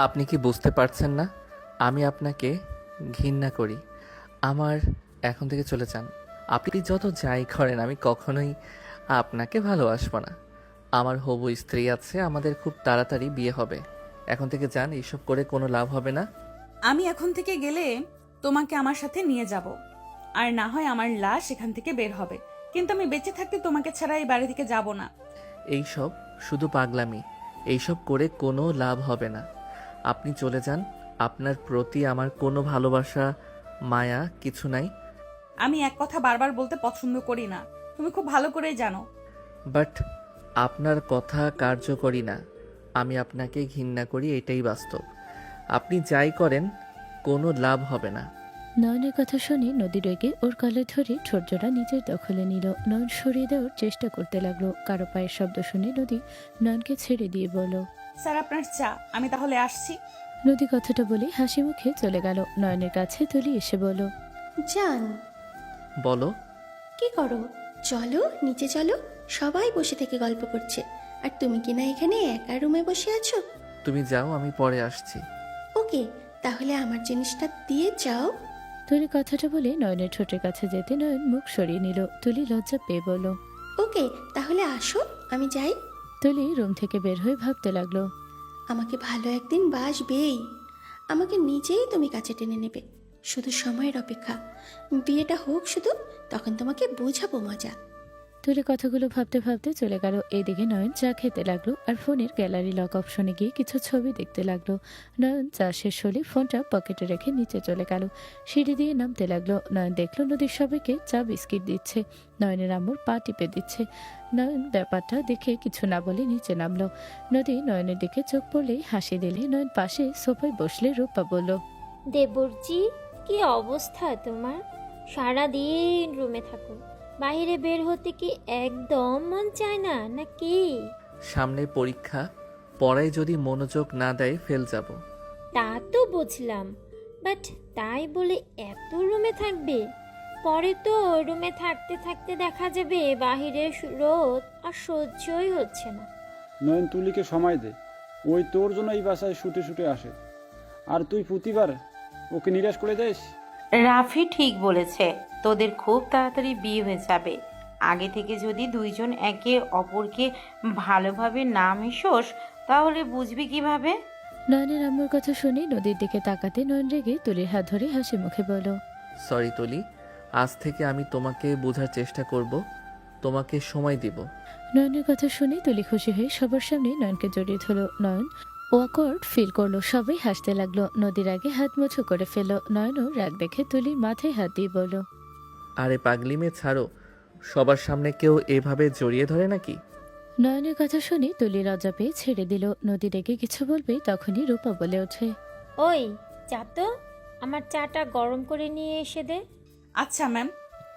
আপনি কি বুঝতে পারছেন না? আমি আপনাকে ঘৃণা করি। আমার এখন থেকে চলে যান। আপনি যত যাই করেন আমি কখনোই আপনাকে ভালোবাসবো না। আমার হবু স্ত্রী আছে, আমাদের খুব তাড়াতাড়ি বিয়ে হবে। এখন থেকে যান, এইসব করে কোনো লাভ হবে না। আমি এখন থেকে গেলে তোমাকে আমার সাথে নিয়ে যাব, আর না হয় আমার লাশ এখান থেকে বের হবে, কিন্তু আমি বেঁচে থাকতে তোমাকে ছাড়া এই বাড়ি থেকে যাব না। এইসব শুধু পাগলামি, এইসব করে কোনো লাভ হবে না। আপনি চলে যান। আপনার প্রতি আমার কোনো ভালোবাসা মায়া কিছু নাই। আমি এক কথা বারবার বলতে পছন্দ করি না, তুমি খুব ভালো করেই জানো। বাট আপনার কথা কার্যকরী না। আমি আপনাকে ঘৃণা করি, এটাই বাস্তব। আপনি যাই করেন কোনো লাভ হবে না। নয়নের কথা শুনে নদী রেগে ওর কলে ধরে ঠোঁটজোড়া নিজের দখলে নিল। নয়ন সরিয়ে দেওয়ার চেষ্টা করতে লাগলো। কারো পায়ের শব্দ শুনে নদী নয়নকে ছেড়ে দিয়ে বলল, স্যার আপনার চা, আমি তাহলে আসছি। নদী কথাটা বলে হাসি মুখে চলে গেল। নয়নের কাছে তুলি এসে বলল, জান, বলো। কি করো? চলো নিচে চলো, সবাই বসে থেকে গল্প করছে, আর তুমি কিনা এখানে একা রুমে বসে আছো। তুমি যাও, আমি পরে আসছি। ওকে, তাহলে আমার জিনিসটা দিয়ে যাও। তুলি কথাটা বলে নয়নের ঠোঁটের কাছে যেতে নয়ন মুখ সরিয়ে নিল। তুলি লজ্জা পেয়ে বলল, ওকে, তাহলে আসো, আমি যাই। তুলি রুম থেকে বের হয়ে ভাবতে লাগলো। আমাকে ভালো একদিন বাসবেই, আমাকে নিজেই তুমি কাছে টেনে নেবে। শুধু সময়ের অপেক্ষা, বিয়েটা হোক শুধু, তখন তোমাকে বোঝাবো মজা। তুলি কথাগুলো ভাবতে ভাবতে চলে গেল। এইদিকে নয়ন চা খেতে লাগলো আর ফোনের গ্যালারি লক অপশনে গিয়ে কিছু ছবি দেখতে লাগলো। নয়ন চা শেষ হলে ফোনটা পকেটে রেখে নিচে চলে গেল। সিঁড়ি দিয়ে নামতে লাগলো। নয়ন দেখলো নদীর সবাইকে চা বিস্কিট দিচ্ছে। নয়নের আম্মুর পা টিপে দিচ্ছে। নয়ন ব্যাপারটা দেখে কিছু না বলে নিচে নামলো। নদী নয়নের দিকে চোখ পড়লেই হাসি দিলে। নয়ন পাশে সোফায় বসলে রূপা বলল, দেবরজি, কি অবস্থা তোমার? সারাদিন রুমে থাকো, বাইরে বের হতে কি একদম মন চায় না নাকি? সামনে পরীক্ষা, পড়ায় যদি মনোযোগ না দেয় ফেল যাব। তা তো বুঝলাম, বাট তাই বলে এত রুমে থাকবে? পরে তো রুমে থাকতে থাকতে দেখা যাবে বাহিরের রোদ আর সহ্যই হচ্ছে না। নয়ন, তুলিকে সময় দে, ওই তোর জন্য এই বাসায় শুটে শুটে আসে, আর তুই প্রতিবার ওকে নিরাশ করে দিস। রাফি ঠিক বলেছে, তোদের খুব তাড়াতাড়ি বিয়ে হয়ে যাবে। আগে থেকে যদি দুইজন একে অপরকে ভালোভাবে না মিশোস তাহলে বুঝবি কিভাবে? নয়নের আম্মুর কথা শুনে নদীর দিকে তাকাতে নয়ন রেগে তুলির হাত ধরে হাসি মুখে বলল, সরি তুলি, আজ থেকে আমি তোমাকে বোঝার চেষ্টা করব, তোমাকে সময় দিব। নয়নের কথা শুনে তুলি খুশি হয়ে সবার সামনে নয়নকে জড়িয়ে ধরল। নয়ন ওয়াকওয়ার্ড ফিল করলো। সবাই হাসতে লাগলো। নদীর আগে হাত মুঠো করে ফেললো। নয়নও রাগ দেখে তুলির মাথায় হাত দিয়ে বলল, আরে পাগলি মেয়ে ছাড়ো, সবার সামনে কেউ এভাবে জড়িয়ে ধরে নাকি? নয়নের কথা শুনে তুলি লজ্জা পেয়ে ছেড়ে দিল। নদী রেগে কিছু বলবে তখনই রূপা বলে ওঠে, ওই চা তো, আমার চাটা গরম করে নিয়ে এসে দে। আচ্ছা ম্যাম।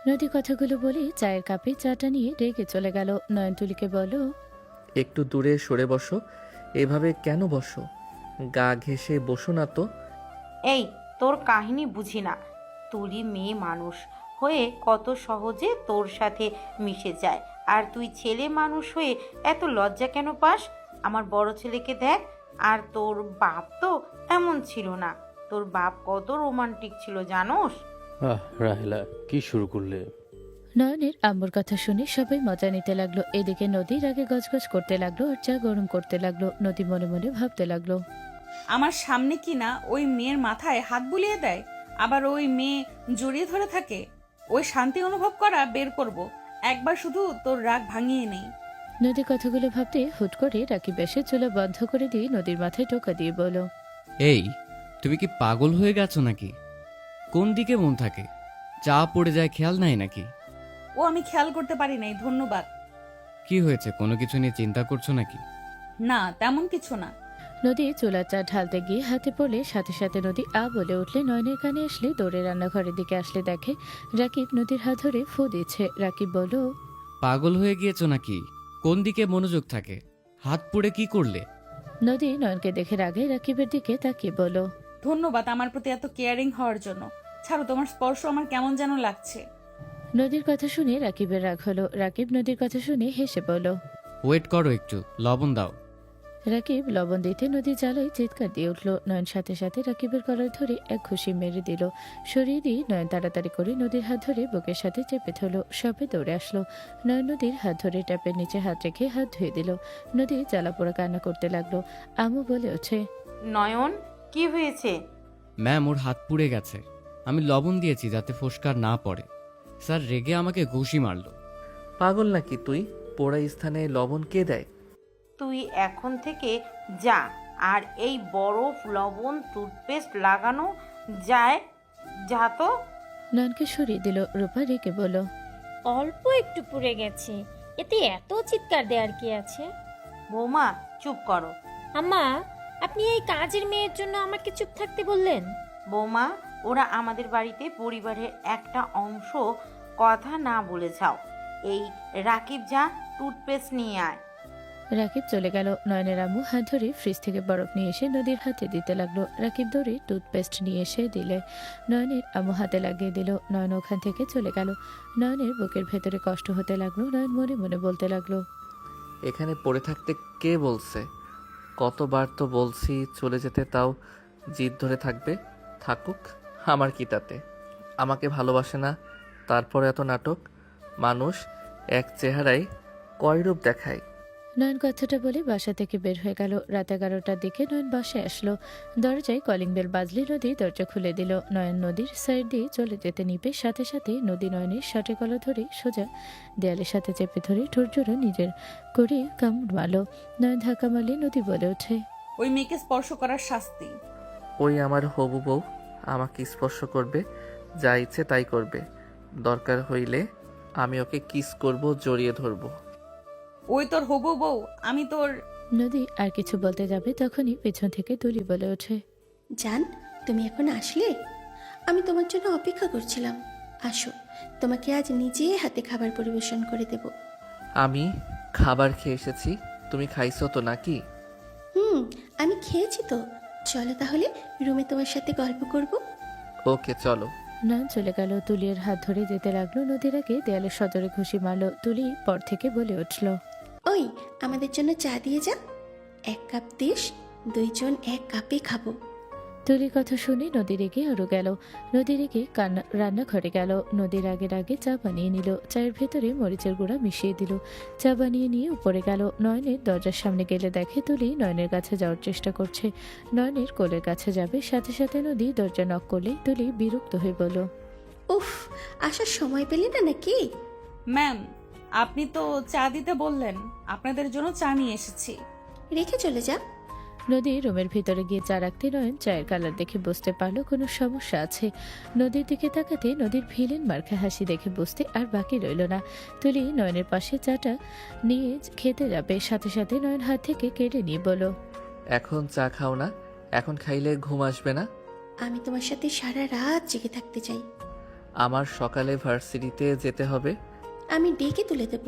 নদী কথাগুলো বলে চায়ের কাপে চাটা নিয়ে রেগে চলে গেল। নয়ন তুলিকে বলল, একটু দূরে সরে বসো। এভাবে কেন বসো? গা ঘেঁষে বসো না তো। এই, তোর কাহিনী বুঝি না। তুলি মেয়ে মানুষ হয়ে কত সহজে তোর সাথে মিশে যায়, আর তুই ছেলে মানুষ হয়ে এত লজ্জা কেন পাস? আমার বড় ছেলেকে দেখ, আর তোর বাপ তো এমন ছিল না। তোর বাপ কত রোমান্টিক ছিল জানোস? রাহেলা, কি শুরু করলে? নয়নের আম্মুর কথা শুনে সবাই মজা নিতে লাগলো। এদিকে নদীর আগে গজগজ করতে লাগলো আর চা গরম করতে লাগলো। নদী মনে মনে ভাবতে লাগলো, আমার সামনে কি না ওই মেয়ের মাথায় হাত বুলিয়ে দেয়, আবার ওই মেয়ে জড়িয়ে ধরে থাকে। ওই শান্তি অনুভব করা বের করব, একবার শুধু তোর রাগ ভাঙিয়ে নেই। নদী কথাগুলো ভাবতে হুট করে রাকিব এসে চুলা বন্ধ করে দিয়ে নদীর মাথায় টোকা দিয়ে বলল, এই, তুমি কি পাগল হয়ে গেছো নাকি? কোন দিকে মন থাকে? চা পড়ে যায় খেয়াল নাই নাকি? ও আমি খেয়াল করতে পারি নাই, ধন্যবাদ। কি হয়েছে, কোনো কিছু নিয়ে চিন্তা করছো নাকি? না, তেমন কিছু না। নদী চুলার চা ঢালতে গিয়ে হাতে পড়লে সাথে সাথে নদী আ বলে উঠলে। নয়নের কানে আসলে দৌড়ে রান্নাঘরের দিকে আসলে দেখে রাকিব নদীর হাত ধরে ফু দিচ্ছে। রাকিব বলল, পাগল হয়ে গিয়েছো নাকি? কোন দিকে মনোযোগ থাকে? হাত পুড়ে কি করলে? নদী নয়নকে দেখে রাগে রাকিবের দিকে তাকিয়ে বলল, ধন্যবাদ আমার প্রতি এত কেয়ারিং হওয়ার জন্য। ছাড়ো, তোমার স্পর্শ আমার কেমন যেন লাগছে। নদীর কথা শুনে রাকিবের রাগ হলো। রাকিব নদীর কথা শুনে হেসে বলল, ওয়েট করো একটু, লবণ দাও। রাকিব লবণ দিতে নদী জ্বালায় চিৎকার দিয়ে উঠল। নয়ন সাথে সাথে রাকিবের কলার ধরে এক ঘুষি মেরে দিল। সরিয়ে দিয়ে নয়ন তাড়াতাড়ি করে নদীর হাত ধরে বুকের সাথে চেপে ধরল। সবে দৌড়ে আসলো। নয়ন নদীর হাত ধরে ট্যাপের নিচে হাত রেখে হাত ধুয়ে দিল। নদী জ্বালা পোড়া কান্না করতে লাগলো। আমু বলে ওঠে, নয়ন, কি হয়েছে? ম্যাম, ওর হাত পুড়ে গেছে। আমি লবণ দিয়েছি যাতে ফোস্কার না পড়ে। স্যার রেগে আমাকে ঘুষি মারলো। পাগল নাকি তুই? পোড়া স্থানে লবণ কে দেয়? তুই এখন থেকে যা, আর এই বরফ, লবণ, টুথপেস্ট লাগানো যায়, যা তো। নয়নকে সরিয়ে দিল। রূপা রেখে বলল, অল্প একটু পুড়ে গেছে, এতে এত চিৎকার দেওয়ার কি আছে? বৌমা, চুপ করো। আম্মা, আপনি এই কাজের মেয়ের জন্য আমাকে চুপ থাকতে বললেন? বৌমা, ওরা আমাদের বাড়িতে পরিবারের একটা অংশ, কথা না বলে যাও। এই রাকিব, যা টুথপেস্ট নিয়ে আয়। রাকিব চলে গেল। নয়নের আম্মু হাত ধরে ফ্রিজ থেকে বরফ নিয়ে এসে নদীর হাতে দিতে লাগলো। রাকিব ধরে টুথপেস্ট নিয়ে এসে দিলে নয়নের আম্মু হাতে লাগিয়ে দিল। নয়ন ওখান থেকে চলে গেল। নয়নের বুকের ভেতরে কষ্ট হতে লাগলো। নয়ন মনে মনে বলতে লাগলো, এখানে পড়ে থাকতে কে বলছে? কতবার তো বলছি চলে যেতে, তাও জিদ ধরে থাকবে। থাকুক, আমার কি তাতে? আমাকে ভালোবাসে না, তারপরে এত নাটক। মানুষ এক চেহারায় কয় রূপ দেখায়। নয়ন কথাটা বলে বাসা থেকে বের হয়ে গেল। রাত 11টার দিকে নয়ন বাসায় আসলো। দরজায় কলিং বেল বাজলে নদী দরজা খুলে দিল। নয়ন নদীর সাইড দিয়ে চলে যেতে নিবে, সাথে সাথে নদী নয়নের শার্টের গলা ধরে সোজা দেয়ালের সাথে চেপে ধরে ঠোঁট জোড়া নিজের করে কামড় মারল। নয়ন ধাক্কা মারলে নদী বলে ওঠে, ওই মেয়েকে স্পর্শ করার শাস্তি। ওই আমার হবু বউ আমাকে স্পর্শ করবে, যা ইচ্ছে তাই করবে। দরকার হইলে আমি ওকে কিস করব, জড়িয়ে ধরবো। ওই তোর হবু বউ, আমি তোর। নদী আর কিছু বলতে যাবে তখনই পেছন থেকে তুলি বলে ওঠে, জান, তুমি এখন আসলে? আমি তোমার জন্য অপেক্ষা করছিলাম। আসো, তোমাকে আজ নিজে হাতে খাবার পরিবেশন করে দেব। আমি খাবার খেয়ে এসেছি, তুমি খাইছো তো নাকি? আমি খেয়েছি তো। চলো তাহলে রুমে তোমার সাথে গল্প করব। ওকে চলো। নয়ন চলে গেল। তুলির হাত ধরে যেতে লাগলো। নদীর আগে দেয়ালের সজোরে ঘুষি মারল। তুলি পর থেকে বলে উঠল, ওই, আমাদের জন্য চা দিয়ে যা। 1 কাপ দিস, 2 জন 1 কাপে খাবো। তুলির কথা শুনে নদী রেগে আরো গেল। নদী রেগে রান্নাঘরে গেল। নদীর আগের আগে চা বানিয়ে নিল। চায়ের ভেতরে মরিচের গুঁড়া মিশিয়ে দিল। চা বানিয়ে নিয়ে উপরে গেল। নয়নের দরজার সামনে গেলে দেখে তুলি নয়নের কাছে যাওয়ার চেষ্টা করছে। নয়নের কোলের কাছে যাবে, সাথে সাথে নদী দরজা নক করলে তুলি বিরক্ত হয়ে বলল, উফ, আসার সময় পেলে না নাকি? ম্যাম, আপনি তো চা দিতে বললেন, আপনাদের জন্য চা নিয়ে এসেছি। রেখে চলে যা। নদী রুমের ভিতরে গিয়ে চা রাখতে নয়ন চায়ের কালার দেখে বুঝতে পারলো কোনো সমস্যা আছে। নদীর দিকে তাকাতে নদীর ভিলেন মার্কা হাসি দেখে বুঝতে আর বাকি রইল না। তুলি নয়নের পাশে চাটা নিয়ে খেতে যাবে, সাথে সাথে নয়ন হাত থেকে কেড়ে নিয়ে বলল, এখন চা খাও না, এখন খাইলে ঘুম আসবে না। আমি তোমার সাথে সারা রাত জেগে থাকতে চাই। আমার সকালে ভার্সিটিতে যেতে হবে। আমি ডেকে তুলে দেব।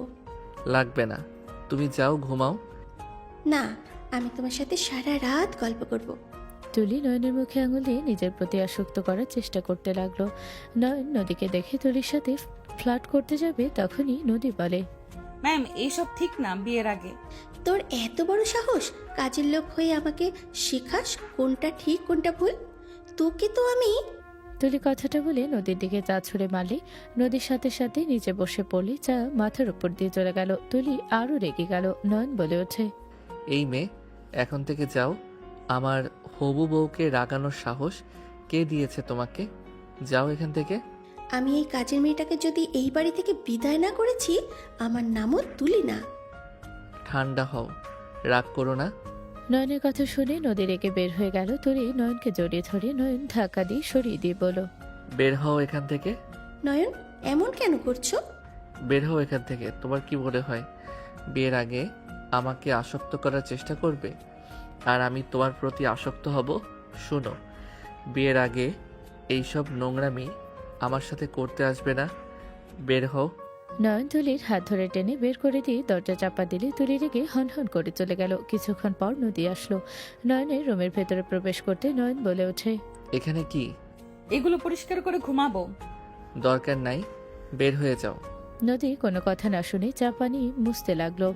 লাগবে না, তুমি যাও, ঘুমাও। না, আমি তোমার সাথে সারা রাত গল্প করব। তুলি নয়নের মুখে আঙুল দিয়ে নিজের প্রতি আসক্ত করার চেষ্টা করতে লাগলো। নয়ন নদীকে দেখে তুলির সাথে ফ্লার্ট করতে যাবে, তখনই নদী বলে, ম্যাম, এইসব ঠিক না বিয়ের আগে। তোর এত বড় সাহস, কাজের লোক হয়ে আমাকে শেখাস কোনটা ঠিক কোনটা ভুল? তোকে তো আমি। তুলি কথাটা বলে নদীর দিকে চা ছুঁড়ে মারলে নদীর সাথে সাথে নিচে বসে পড়লে চা মাথার উপর দিয়ে চলে গেল। তুলি আরো রেগে গেল। নয়ন বলে ওঠে, এই মেয়ে, এখন থেকে যাও। আমার হবু বউকে রাগানোর সাহস কে দিয়েছে তোমাকে? যাও এখান থেকে। আমি এই কাজের মেয়েটাকে যদি এই বাড়ি থেকে বিদায় না করেছি, আমার নামও তুলি না। ঠান্ডা হও, রাগ করো না। নয়নের কথা শুনে নদী রেগে বের হয়ে গেল। তুলি নয়নকে জড়িয়ে ধরে নয়ন ধাক্কা দিয়ে সরিয়ে দিয়ে বলো, বের হও এখান থেকে। নয়ন, এমন কেন করছো? বের হও এখান থেকে। তোমার কি মনে হয় বিয়ের আগে আমাকে আসক্ত করার চেষ্টা করবে, আর আমি তোমার প্রতি আসক্ত হব? শোনো, বিয়ের আগে এইসব নোংরামি আমার সাথে করতে আসবে না। বের হও। নয়ন তুলির হাত ধরে টেনে বের করে দিয়ে দরজা চাপা দিলে তুলি রেগে হনহন করে চলে গেল। কিছুক্ষণ পর নদী আসলো। নয়নের রুমের ভেতরে প্রবেশ করতে নয়ন বলে ওঠে, এখানে কি? এগুলো পরিষ্কার করে ঘুমাবো। দরকার নাই, বের হয়ে যাও। নদী কোনো কথা না শুনে চা পানি মুছতে লাগলো।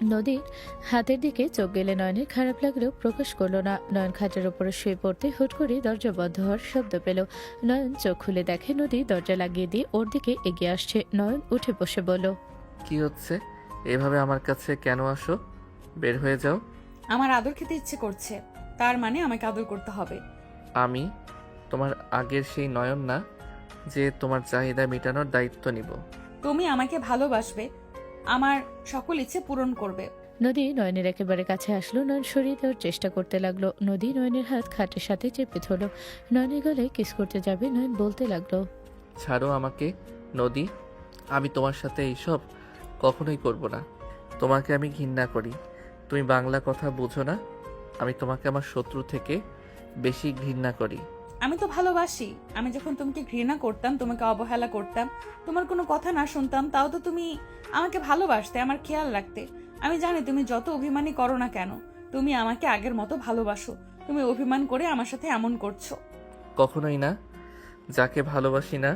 নদীর হাতের দিকে চোখ গেলে নয়নের খারাপ লাগলেও প্রকাশ করলো না। নয়ন খাটের ওপরে শুয়ে পড়তে হুট করে দরজা বন্ধ হওয়ার শব্দ পেল। নয়ন চোখ খুলে দেখে নদী দরজা লাগিয়ে দিয়ে ওর দিকে এগিয়ে আসছে। নয়ন উঠে বসে বলল, কি হচ্ছে? এভাবে আমার কাছে কেন আসো? বের হয়ে যাও। আমার আদর খেতে ইচ্ছে করছে, তার মানে আমাকে আদর করতে হবে। আমি তোমার আগের সেই নয়ন না যে তোমার চাহিদা মেটানোর দায়িত্ব নিব। তুমি আমাকে ভালোবাসবে, আমার সকল ইচ্ছে পূরণ করবে। নদী নয়নের একেবারে কাছে আসলো। নয়ন সরিয়ে দেওয়ার চেষ্টা করতে লাগলো। নদী নয়নের হাত খাটের সাথে চেপে ধরল। নয়নের গলায় কিস করতে যাবে নয়ন বলতে লাগলো, ছাড়ো আমাকে নদী, আমি তোমার সাথে এইসব কখনোই করব না। তোমাকে আমি ঘৃণা করি, তুমি বাংলা কথা বুঝো না। আমি তোমাকে আমার শত্রু থেকে বেশি ঘৃণা করি। আমি তো ভালোবাসি। আমি যখন তোমাকে ঘৃণা করতাম, তোমাকে অবহেলা করতাম, তোমার কোনো কথা না শুনতাম, তাও তো তুমি আমাকে ভালোবাসতে, আমার খেয়াল রাখতে। আমি জানি তুমি যত অভিমানই করো না কেন, তুমি আমাকে আগের মতো ভালোবাসো। তুমি অভিমান করে আমার সাথে এমন করছো। কখনোই না। যাকে ভালোবাসি না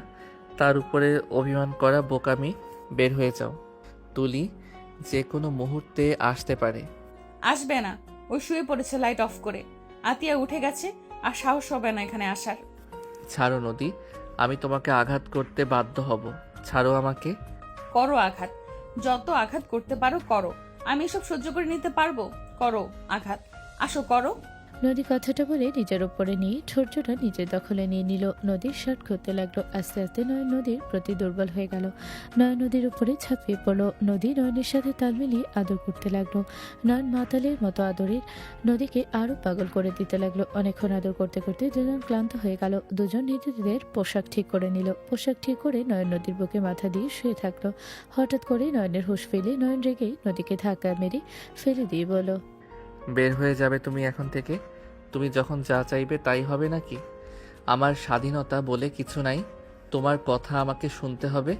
তার উপরে অভিমান করা বোকামি। বের হয়ে যাও। তুলি যে কোনো মুহূর্তে আসতে পারে। আসবে না, ওই শুয়ে পড়েছে লাইট অফ করে। আতিয়া উঠে গেছে, আর সাহস হবে না এখানে আসার। ছাড়ো নদী, আমি তোমাকে আঘাত করতে বাধ্য হব। ছাড়ো আমাকে। করো আঘাত, যত আঘাত করতে পারো করো। আমি এসব সহ্য করে নিতে পারবো। করো আঘাত, আসো করো। নদী কথাটা বলে নিজের ওপরে নিয়ে ঠোঁটটা নিজের দখলে নিয়ে নিল। নদীর শার্ট করতে লাগলো। আস্তে আস্তে নয়ন নদীর প্রতি দুর্বল হয়ে গেল। নয়ন নদীর উপরে ঝাঁপিয়ে পড়লো। নদী নয়নের সাথে তাল মিলিয়ে আদর করতে লাগলো। নয়ন মাতালের মতো আদরের নদীকে আরো পাগল করে দিতে লাগলো। অনেকক্ষণ আদর করতে করতে দুজন ক্লান্ত হয়ে গেল। দুজন নিজেদের পোশাক ঠিক করে নিল। পোশাক ঠিক করে নয়ন নদীর বুকে মাথা দিয়ে শুয়ে থাকলো। হঠাৎ করে নয়নের হুঁশ ফেলে নয়ন রেগে নদীকে ধাক্কা মেরে ফেলে দিয়ে বলল, বের হয়ে যাবে তুমি এখন থেকে? তুমি যখন যা চাইবে তাই হবে নাকি? আমার স্বাধীনতা বলে কিছু নাই, তোমার কথা আমাকে শুনতে হবে।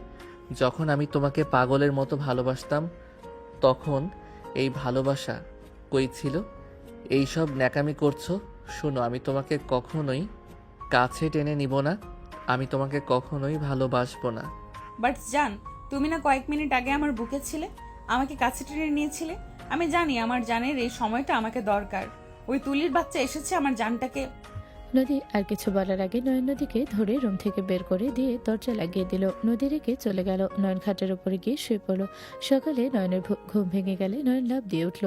যখন আমি তোমাকে পাগলের মতো ভালোবাসতাম তখন এই ভালোবাসা কই ছিল? এইসব ন্যাকামি করছো। শোনো, আমি তোমাকে কখনোই কাছে টেনে নিব না। আমি তোমাকে কখনোই ভালোবাসবো না। বাট জান, তুমি না কয়েক মিনিট আগে আমার বুকে ছিলে, আমাকে কাছে টেনে নিয়েছিলে। আমি জানি আমার জানের এই সময়টা আমাকে দরকার। ওই তুলির বাচ্চা এসেছে আমার জানটাকে। নদী আর কিছু বলার আগে নয়ন নদীকে ধরে রুম থেকে বের করে দিয়ে দরজা লাগিয়ে দিল। নদী রেখে চলে গেল। নয়ন খাটের উপরে গিয়ে শুয়ে পড়ল। সকালে নয়নের ঘুম ভেঙে গেলে নয়ন লাফ দিয়ে উঠল।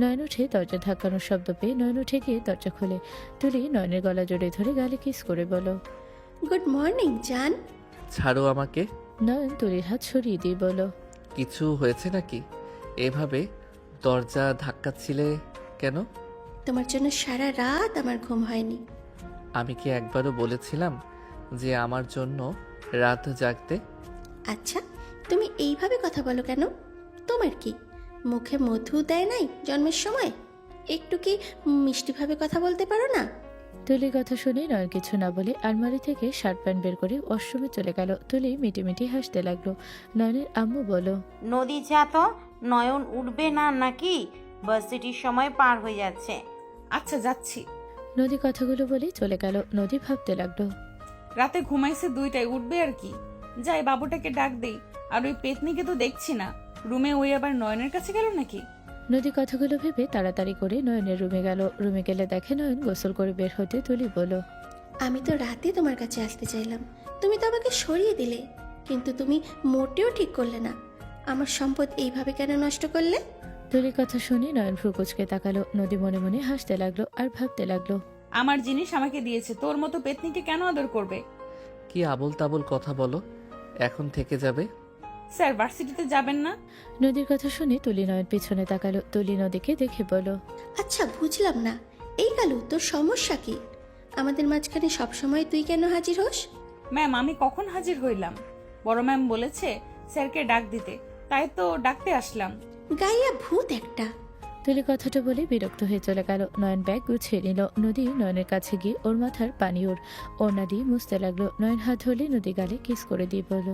নয়ন উঠে দরজা ধাক্কানোর শব্দ পেয়ে নয়ন উঠে গিয়ে দরজা খোলে। তুলি নয়নের গলা জড়িয়ে ধরে গালে কিস করে বলো, গুড মর্নিং জান। ছাড়ো আমাকে। নয়ন তুলির হাত সরিয়ে দিয়ে বলো, কিছু হয়েছে নাকি? এভাবে দরজা ধাক্কাচ্ছিলে কেন? তোমার জন্য সারা রাত আমার ঘুম হয়নি। আমি কি একবারও বলেছিলাম যে আমার জন্য রাত জাগতে? আচ্ছা, তুমি এইভাবে কথা বলো কেন? তোমার কি মুখে মধু দেয় নাই জন্মের সময়? একটু কি মিষ্টিভাবে কথা বলতে পারো না? তুলির কথা শুনে নয়ন কিছু না বলে আলমারি থেকে শার্ট প্যান্ট বের করে ওয়াশরুমে চলে গেল। তুলি মিটি মিটি হাসতে লাগলো। নয়নের আম্মু বলো, নদী যা তো, নয়ন উঠবে না নাকি? ভার্সিটির সময় পার হয়ে যাচ্ছে। আচ্ছা যাচ্ছি। নদী কথাগুলো বলেই চলে গেল। নদী ভাবতে লাগলো, রাতে ঘুমাইছে 2টায়, উঠবে আর কি। যাই বাবুটাকে ডাক দেই। আর ওই পেতনিকে তো দেখছি না রুমে, ওই আবার নয়নের কাছে গেল নাকি? নদী কথাগুলো ভেবে তাড়াতাড়ি করে নয়নের রুমে গেল। রুমে গেলে দেখে নয়ন গোসল করে বের হতে। তুলি বলো, আমি তো রাতে তোমার কাছে আসতে চাইলাম, তুমি তো আমাকে সরিয়ে দিলে। কিন্তু তুমি মোটেও ঠিক করলে না। আমার সম্পদ এইভাবে কেন নষ্ট করলে? তুলির কথা শুনে নয়ন ভ্রু কুচকে তাকালো। নদী মনে মনে হাসতে লাগলো আর ভাবতে লাগলো, আমার জিনিস আমাকে দিয়েছে, তোর মতো পেতনিকে কেন আদর করবে? কি আবোল তাবোল কথা বলো। এখন থেকে যাবে? স্যার ভার্সিটিতে যাবেন না? নদীর কথা শুনে তুলি নয়ন পিছনে তাকালো। তুলি নদীকে দেখে বলো, আচ্ছা বুঝলাম না, এই কালু তোর সমস্যা কি? আমাদের মাঝখানে সবসময় তুই কেন হাজির হোস? ম্যাম, আমি কখন হাজির হইলাম? বড় ম্যাম বলেছে স্যারকে ডাক দিতে, তাই তো ডাকতে আসলাম। গাইয়া ভূত একটা। তুলি কথাটা বলে বিরক্ত হয়ে চলে গেল। নয়ন ব্যাগ গুছিয়ে নিল। নদী নয়নের কাছে গিয়ে ওর মাথার পানি ওড়না দিয়ে মুছতে লাগলো। নয়ন হাত ধরলে নদী গালে কিস করে দিয়ে বলল,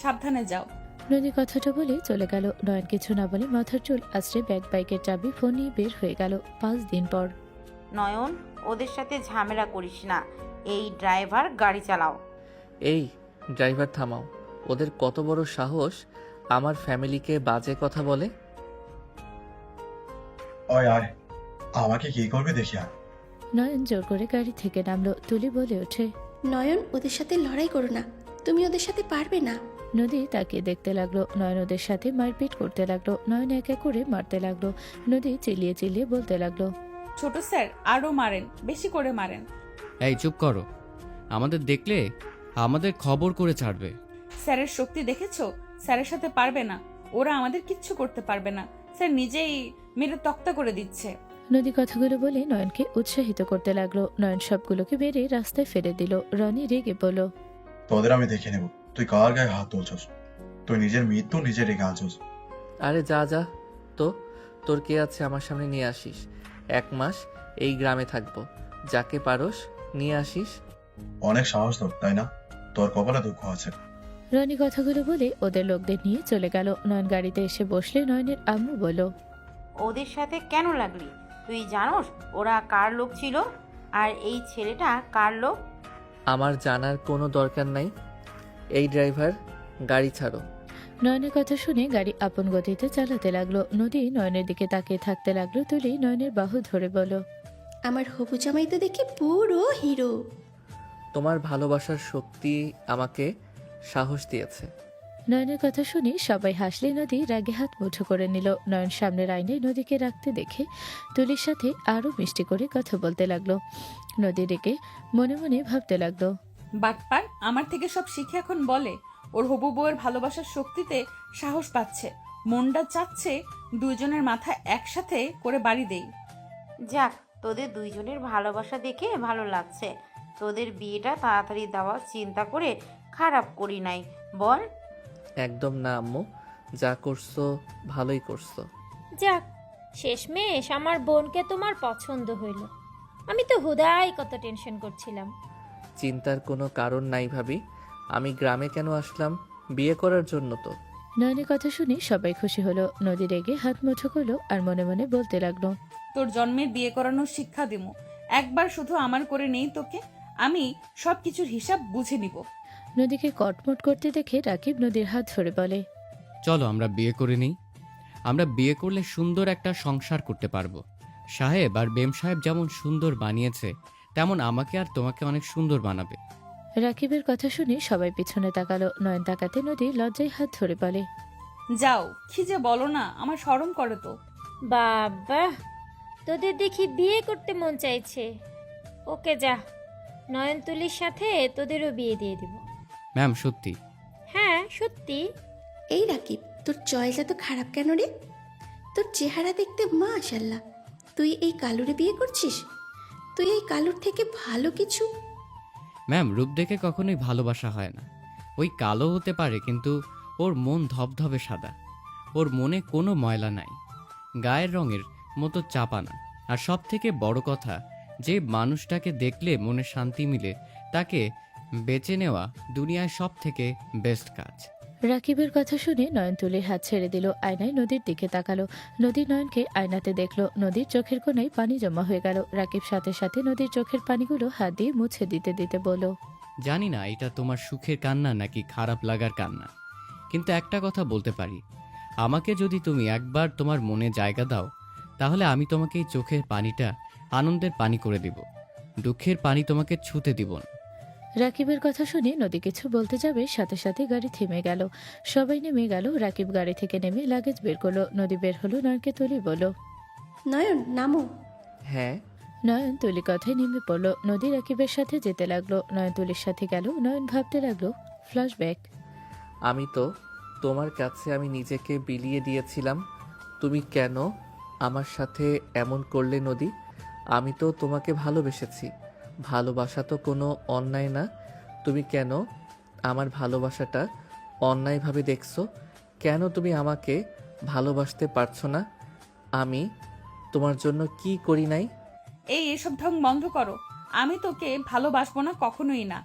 সাবধানে যাও। নদী কথাটা বলে চলে গেল। নয়ন কিছু না বলে মাথার চুল আশ্রে ব্যাগ বাইকের চাবি ফোন নিয়ে বের হয়ে গেল। 5 দিন পর। নয়ন, ওদের সাথে ঝামেলা করিস না। এই ড্রাইভার গাড়ি চালাও। এই ড্রাইভার থামাও। ওদের কত বড় সাহস আমার ফ্যামিলিকে বাজে কথা বলে। ওই আয়, আমাকে কি করবে দেখি আয়। নয়ন জোর করে গাড়ি থেকে নামলো। তুলি বলে ওঠে। নয়ন, ওদের সাথে লড়াই করো না, তুমি ওদের সাথে পারবে না। নদী তাকে দেখতে লাগলো। নয়ন ওদের সাথে মারপিট করতে লাগলো। নয়ন এক এক করে মারতে লাগলো। নদী চিল্লিয়ে চিল্লিয়ে বলতে লাগলো। ছোট স্যার আরো মারেন, বেশি করে মারেন। এই চুপ করো, আমাদের দেখলে আমাদের খবর করে ছাড়বে। স্যারের শক্তি দেখেছো? স্যারের সাথে পারবে না, ওরা আমাদের কিচ্ছু করতে পারবে না। স্যার নিজেই মেরে তক্তা করে দিচ্ছে। নদী কথাগুলো বলে নয়নকে উৎসাহিত করতে লাগলো। নয়ন সবগুলোকে বেড়ে রাস্তায় ফেলে দিল। রনি রেগে বলল। তোদের আমি দেখে নেব, তুই কার গায়ে হাত তুলছস? তুই নিজের মৃত্যু নিজে রেখে আনছস। আরে যা যা তো, তোর কে আছে আমার সামনে নিয়ে আসিস। 1 মাস এই গ্রামে থাকবো, যাকে পারোস নিয়ে আসিস। অনেক সাহস তোর, তাই না? তোর কপালে দুঃখ আছে। রনি কথাগুলো বলে ওদের লোকদের নিয়ে চলে গেল। নয়ন গাড়িতে এসে বসলে নয়নের আম্মু বলল। ওদের সাথে কেন লাগলি? তুই জানোস ওরা কার লোক ছিল? আর এই ছেলেটা কার লোক? আমার জানার কোনো দরকার নাই। এই ড্রাইভার, গাড়ি ছাড়ো। নয়নের কথা শুনে গাড়ি আপন গতিতে চালাতে লাগলো। নদী নয়নের দিকে তাকিয়ে থাকতে লাগলো। তুলি নয়নের বাহু ধরে বলল। আমার হবু জামাই তো দেখি পুরো হিরো। তোমার ভালোবাসার শক্তি আমাকে সাহস দিয়েছে। নয়নের কথা শুনে সবাই হাসলে নদী রাগে হাত মুঠো করে নিল। নয়ন সামনের আয়নায় নদীকে রাখতে দেখে তুলির সাথে আরো মিষ্টি করে কথা বলতে লাগলো। নদী রেগে মনে মনে ভাবতে লাগলো। বাটপার আমার থেকে সব শিখে এখন বলে ওর হবু বউয়ের ভালোবাসার শক্তিতে সাহস পাচ্ছে। মনটা চাচ্ছে দুইজনের মাথা একসাথে করে বাড়ি দেই। যাক, তোদের দুইজনের ভালোবাসা দেখে ভালো লাগছে। তোদের বিয়েটা তাড়াতাড়ি দেওয়ার চিন্তা করে খারাপ করি নাই, বল? একদম না আম্মু, যা করছো ভালোই করছো। যাক, শেষমেশ আমার বোনকে তোমার পছন্দ হইল। আমি তো হুদাই কত টেনশন করছিলাম। চিন্তার কোনো কারণ নাই ভাবি, আমি গ্রামে কেন আসলাম? বিয়ে করার জন্য তো। নয়নের কথা শুনে সবাই খুশি হলো। নদী রেগে হাত মুঠো করলো আর মনে মনে বলতে লাগলো। তোর জন্মের বিয়ে করানোর শিক্ষা দিমু। একবার শুধু আমার করে নেই তোকে, আমি সব কিছুর হিসাব বুঝে নিব। নদীকে কটমট করতে দেখে রাকিব নদীর হাত ধরে বলে। চলো আমরা বিয়ে করে নিই। আমরা বিয়ে করলে সুন্দর একটা সংসার করতে পারবো। সাহেব আর বেম সাহেব যেমন সুন্দর বানিয়েছে, তেমন আমাকে আর তোমাকে অনেক সুন্দর বানাবে। রাকিবের কথা শুনে সবাই পিছনে তাকালো। নয়ন তাকাতে নদী লজ্জায় হাত ধরে বলে। যাও, কি যে বলো না, আমার শরম করে তো। বাবা, তোদের দেখি বিয়ে করতে মন চাইছে। ওকে যা, নয়নতুলির সাথে তোদেরও বিয়ে দিয়ে দিব। ম্যাম সত্যি। হ্যাঁ সত্যি। এই রাকিব, তোর চয়েসটা তো খারাপ কেন রে? তোর চেহারা দেখতে মাশাআল্লাহ। তুই এই কালুরে বিয়ে করছিস? তুই এই কালুর থেকে ভালো কিছু? ম্যাম রূপ দেখে কখনোই ভালোবাসা হয় না। ওই কালো হতে পারে, কিন্তু ওর মন ধবধবে সাদা। ওর মনে কোনো ময়লা নাই, গায়ের রঙের মতো চাপা না। আর সব থেকে বড় কথা, যে মানুষটাকে দেখলে মনে শান্তি মিলে তাকে বেছে নেওয়া দুনিয়ায় সব থেকে বেস্ট কাজ। রাকিবের কথা শুনে নয়ন তুলির হাত ছেড়ে দিল। আয়নায় নদীর দিকে তাকালো। নদী নয়নকে আয়নাতে দেখলো। নদীর চোখের কোণায় পানি জমা হয়ে গেল। রাকিব সাথে সাথে নদীর চোখের পানিগুলো হাত দিয়ে মুছে দিতে দিতে বলল। জানি না এটা তোমার সুখের কান্না নাকি খারাপ লাগার কান্না, কিন্তু একটা কথা বলতে পারি, আমাকে যদি তুমি একবার তোমার মনে জায়গা দাও, তাহলে আমি তোমাকে এই চোখের পানিটা আনন্দের পানি করে দিব। দুঃখের পানি তোমাকে ছুতে দিব না। রাকিবের কথা শুনে নদী কিছু বলতে যাবে, সাথে সাথে গাড়ি থেমে গেল। সবাই নেমে গেল। রাকিব গাড়ি থেকে নেমে লাগেজ বের করলো। নদী বের হলো। নয়নকে তুলি বলল। নয়ন নামো। হ্যাঁ। নয়ন তুলি কথায় নেমে পড়লো। নদী রাকিবের সাথে যেতে লাগলো। নয়ন তুলির সাথে গেল। নয়ন ভাবতে লাগলো ফ্ল্যাশব্যাক। আমি তো তোমার কাছে আমি নিজেকে বিলিয়ে দিয়েছিলাম, তুমি কেন আমার সাথে এমন করলে নদী? আমি তো তোমাকে ভালোবেসেছি, ভালোবাসা তো কোনো অন্যায় না। তুমি কেন আমার ভালোবাসাটা অন্যায়ভাবে দেখছো? কেন তুমি আমাকে ভালোবাসতে পারছো না? আমি তোমার জন্য কি করি নাই? এসব ঢং বন্ধ করো। আমি তোকে ভালোবাসবো না, কখনোই না।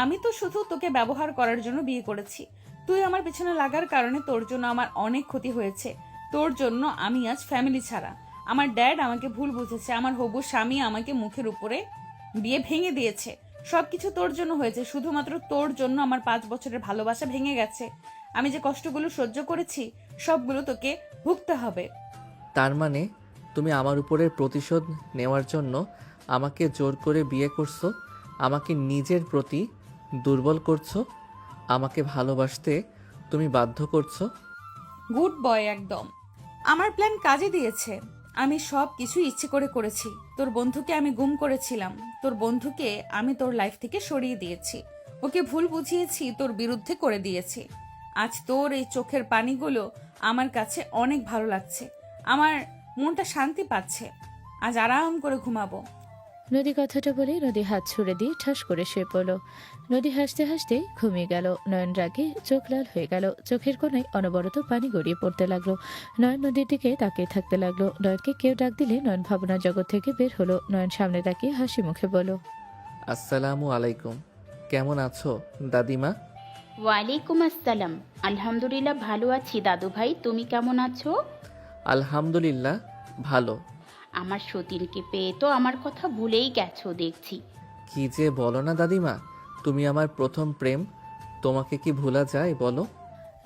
আমি তো শুধু তোকে ব্যবহার করার জন্য বিয়ে করেছি। তুই আমার পেছনে লাগার কারণে তোর জন্য আমার অনেক ক্ষতি হয়েছে। তোর জন্য আমি আজ ফ্যামিলি ছাড়া। আমার ড্যাড আমাকে ভুল বুঝেছে। আমার হবু স্বামী আমাকে মুখের উপরে বিয়ে ভেঙে দিয়েছে। সবকিছু তোর জন্য হয়েছে, শুধুমাত্র তোর জন্য আমার 5 বছরের ভালোবাসা ভেঙে গেছে। আমি যে কষ্টগুলো সহ্য করেছি সবগুলো তোকে ভুগতে হবে। তার মানে তুমি আমার উপরে প্রতিশোধ নেওয়ার জন্য আমাকে জোর করে বিয়ে করছো, আমাকে নিজের প্রতি দুর্বল করছো, আমাকে ভালোবাসতে তুমি বাধ্য করছো। গুড বয় একদম। আমার প্ল্যান কাজে দিয়েছে। আমি সব কিছু ইচ্ছে করে করেছি। তোর বন্ধুকে আমি গুম করেছিলাম, তোর বন্ধুকে আমি তোর লাইফ থেকে সরিয়ে দিয়েছি, ওকে ভুল বুঝিয়েছি, তোর বিরুদ্ধে করে দিয়েছি। আজ তোর এই চোখের পানিগুলো আমার কাছে অনেক ভালো লাগছে, আমার মনটা শান্তি পাচ্ছে। আজ আরাম করে ঘুমাবো। নদী কথাটা বলে নদী হাত ছুড়ে দিয়ে ঠাস করে শুয়ে পড়ল। নদী হাসতে হাসতে ঘুমিয়ে গেল। নয়ন রাগে চোখ লাল হয়ে গেল, চোখের কোণায় অনবরত পানি গড়িয়ে পড়তে লাগলো। নয়ন নদীর দিকে তাকিয়ে থাকতে লাগলো। নয়নকে কেউ ডাক দিলে নয়ন ভাবনা জগৎ থেকে বের হলো। নয়ন সামনে তাকিয়ে হাসি মুখে বলল, আসসালামু আলাইকুম, কেমন আছো দাদিমা? ওয়ালাইকুম আসসালাম। আলহামদুলিল্লাহ ভালো আছি দাদু ভাই, তুমি কেমন আছো? আলহামদুলিল্লাহ ভালো। আমার সতীনকে পেয়ে তো আমার কথা ভুলেই গেছো দেখছি। কি যে বলো না দাদিমা, তুমি আমার প্রথম প্রেম, তোমাকে কি ভোলা যায় বলো?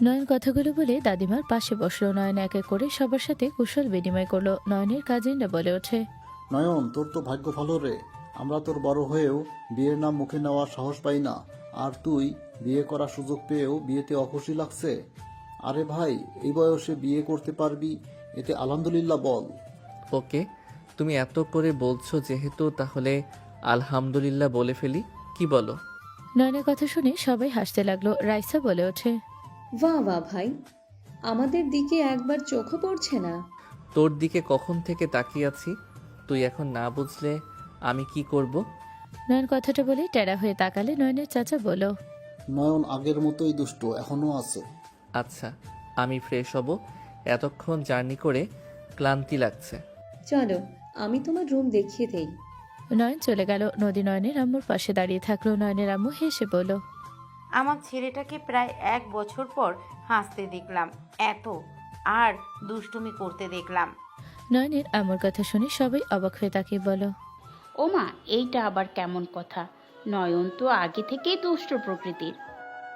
নয়ন কথাগুলো বলে দাদিমার পাশে বসলো। নয়ন একে করে সবার সাথে কুশল বিনিময় করলো। নয়নের কাজিনরা বলে ওঠে, নয়ন, তোর তো ভাগ্য ভালো রে। আমরা তোর বড় হয়েও বিয়ের নাম মুখে নেওয়ার সাহস পাই না, আর তুই বিয়ে করার সুযোগ পেয়েও বিয়েতে অখুশি লাগছে। আরে ভাই, এই বয়সে বিয়ে করতে পারবি, এতে আলহামদুলিল্লাহ বল। ওকে, তুমি এত করে বলছো যেহেতু, তাহলে আলহামদুলিল্লাহ বলে ফেলি, কি বলো? নয়নের কথা শুনে সবাই হাসতে লাগলো। রাইসা বলে ওঠে, বাহ বাহ ভাই, আমাদের দিকে একবার চোখও পড়ছে না। তোর দিকে কখন থেকে তাকিয়ে আছি, তুই এখন না বুঝলে আমি কি করব? নয়ন কথাটা বলে টেরা হয়ে তাকালে নয়নের চাচা বলল, নয়ন আগের মতোই দুষ্ট এখনো আছে। আচ্ছা, আমি ফ্রেশ হব, এতক্ষণ জার্নি করে ক্লান্তি লাগছে। চলো, আমি তোমার রুম দেখিয়ে দেই। নয়ন চলে গেল। নদী নয়নের আম্মুর পাশে দাঁড়িয়ে থাকলো। নয়নের আম্মু হেসে বলল, আমার ছেলেটাকে প্রায় 1 বছর পর হাসতে দেখলাম, এত আর দুষ্টুমি করতে দেখলাম। নয়নের আম্মুর কথা শুনে সবাই অবাক হয়ে তাকিয়ে বলো, ওমা, এইটা আবার কেমন কথা? নয়ন তো আগে থেকেই দুষ্ট প্রকৃতির।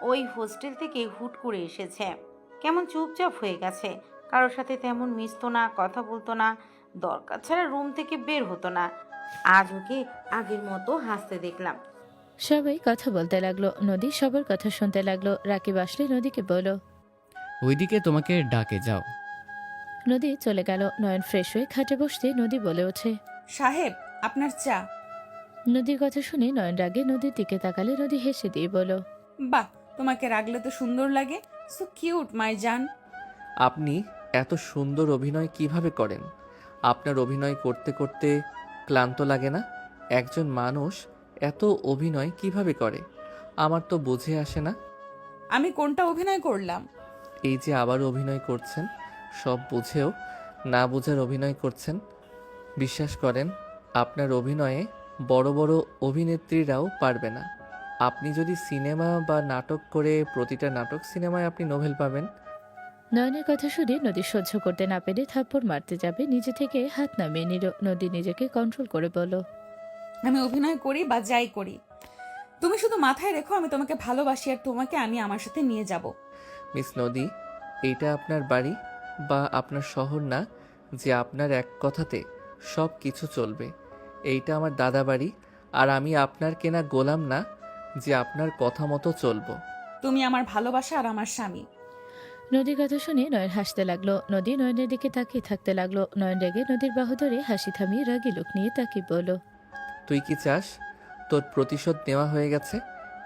ওই হোস্টেল থেকে হুট করে এসেছে, কেমন চুপচাপ হয়ে গেছে, কারোর সাথে তেমন মিশতো না, কথা বলতো না, দরকার ছাড়া রুম থেকে বের হতো না। আজ ওকে আগের মতো হাসতে দেখলাম। সবাই কথা বলতে লাগলো। নদী সবার কথা শুনতে লাগলো। রাকিব আসলে নদীকে বলল, ওইদিকে তোমাকে ডাকে, যাও। নদী চলে গেল। নয়ন ফ্রেশ হয়ে খাটে বসতে নদী বলে ওঠে, সাহেব, আপনার চা। নদীর কথা শুনে নয়ন রাগে নদীর দিকে তাকালে নদী হেসে দিয়ে বলল, বাহ, তোমাকে রাগলে তো সুন্দর লাগে। সো কিউট মাই জান। আপনি এত সুন্দর অভিনয় কিভাবে করেন? আপনার অভিনয় করতে করতে ক্লান্ত লাগে না? একজন মানুষ এত অভিনয় কিভাবে করে আমার তো বুঝে আসে না। আমি কোনটা অভিনয় করলাম? এই যে আবার অভিনয় করছেন, সব বুঝেও না বুঝার অভিনয় করছেন। বিশ্বাস করেন, আপনার অভিনয়ে বড় বড় অভিনেত্রীরাও পারবে না। আপনি যদি সিনেমা বা নাটক করে, প্রতিটা নাটক সিনেমায় আপনি নোবেল পাবেন। নয়নের কথা শুনে নদী সহ্য করতে না পেরে থাপ্পড় মারতে যাবে, নিজে থেকে হাত নামিয়ে নিল। নদী নিজেকে কন্ট্রোল করে বলল, আমি অভিনয় করি বা যাই করি, তুমি শুধু মাথায় রেখো আমি তোমাকে ভালোবাসি, আর তোমাকে আমি আমার সাথে নিয়ে যাব। মিস নদী, এইটা আপনার বাড়ি বা আপনার শহর না যে আপনার এক কথাতে সব কিছু চলবে। এইটা আমার দাদা বাড়ি, আর আমি আপনার কেনা গোলাম না যে আপনার কথা মতো চলবো। তুমি আমার ভালোবাসা আর আমার স্বামী। নদীর কথা শুনে নয়ন হাসতে লাগলো। নদী নয়নের দিকে তাকিয়ে থাকতে লাগলো। নয়ন রেগে নদীর বাহু ধরে হাসি থামিয়ে রাগী লোক নিয়ে তাকিয়ে বলল, তুই কি চাস তোর প্রতিশোধ নেওয়া হয়ে গেছে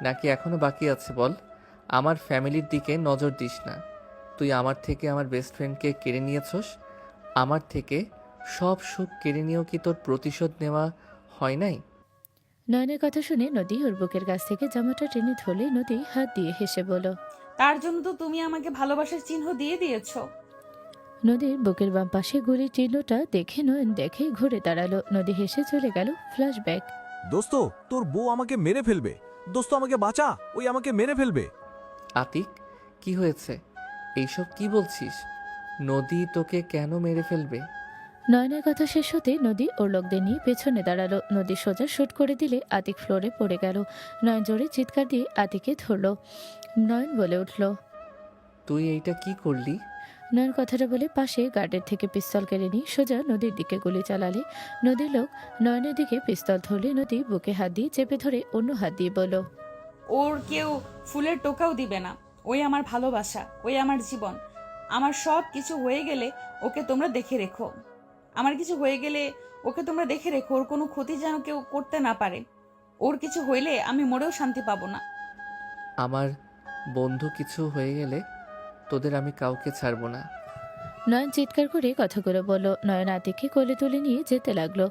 নাকি এখনো বাকি আছে বল? আমার ফ্যামিলির দিকে নজর দিস না। তুই আমার থেকে আমার বেস্ট ফ্রেন্ডকে কেড়ে নিয়েছস, আমার থেকে সব সুখ কেড়ে নিয়েও কি তোর প্রতিশোধ নেওয়া হয় নাই? নয়নের কথা শুনে নদী ওর বুকের কাছ থেকে জামাটা টেনে ধরলে নদী হাত দিয়ে হেসে বলল, তার জন্য তো তুমি আমাকে ভালোবাসার চিহ্ন দিয়ে দিয়েছো। নদীর বুকের বাম পাশে গুলির চিহ্নটা দেখে নয়ন দেখে ঘুরে দাঁড়ালো। নদী হেসে চলে গেল। ফ্ল্যাশব্যাক। দোস্ত, তোর বউ আমাকে মেরে ফেলবে। দোস্ত, আমাকে বাঁচা, ওই আমাকে মেরে ফেলবে। আতিক, কি হয়েছে? এইসব কি বলছিস? নদী তোকে কেন মেরে ফেলবে? নয়নের কথা শেষ হতে নদী ওর লোকদের নিয়ে পেছনে দাঁড়ালো। নদী সোজা শুট করে দিলে আতিক ফ্লোরে পড়ে গেল। নয়ন জোরে চিৎকার দিয়ে আতিকে ধরল। নয়ন বলে উঠল, তুই এইটা কি করলি? নয়ন কথাটা বলে পাশে গার্ডের থেকে পিস্তল কেড়ে নিয়ে সোজা নদীর দিকে গুলি চালালে নদীর লোক নয়নের দিকে পিস্তল ধরলে নদী বুকে হাত দিয়ে চেপে ধরে অন্য হাত দিয়ে বলল, ওর কেউ ফুলের টোকাও দিবে না। ওই আমার ভালোবাসা, ওই আমার জীবন। আমার সব কিছু হয়ে গেলে ওকে তোমরা দেখে রেখো। আমার কিছু হয়ে গেলে ওকে তোমরা দেখে রেখো। ওর কোনো ক্ষতি যেন কেউ করতে না পারে। ওর কিছু হইলে আমি মরেও শান্তি পাবো না। আমার বন্ধু কিছু হয়ে গেলে তোদের আমি কাউকে ছাড়বো না। নয়ন চিৎকার করে কথাগুলো বলল। নয়ন আতিককে কোলে তুলে নিয়ে যেতে লাগলো।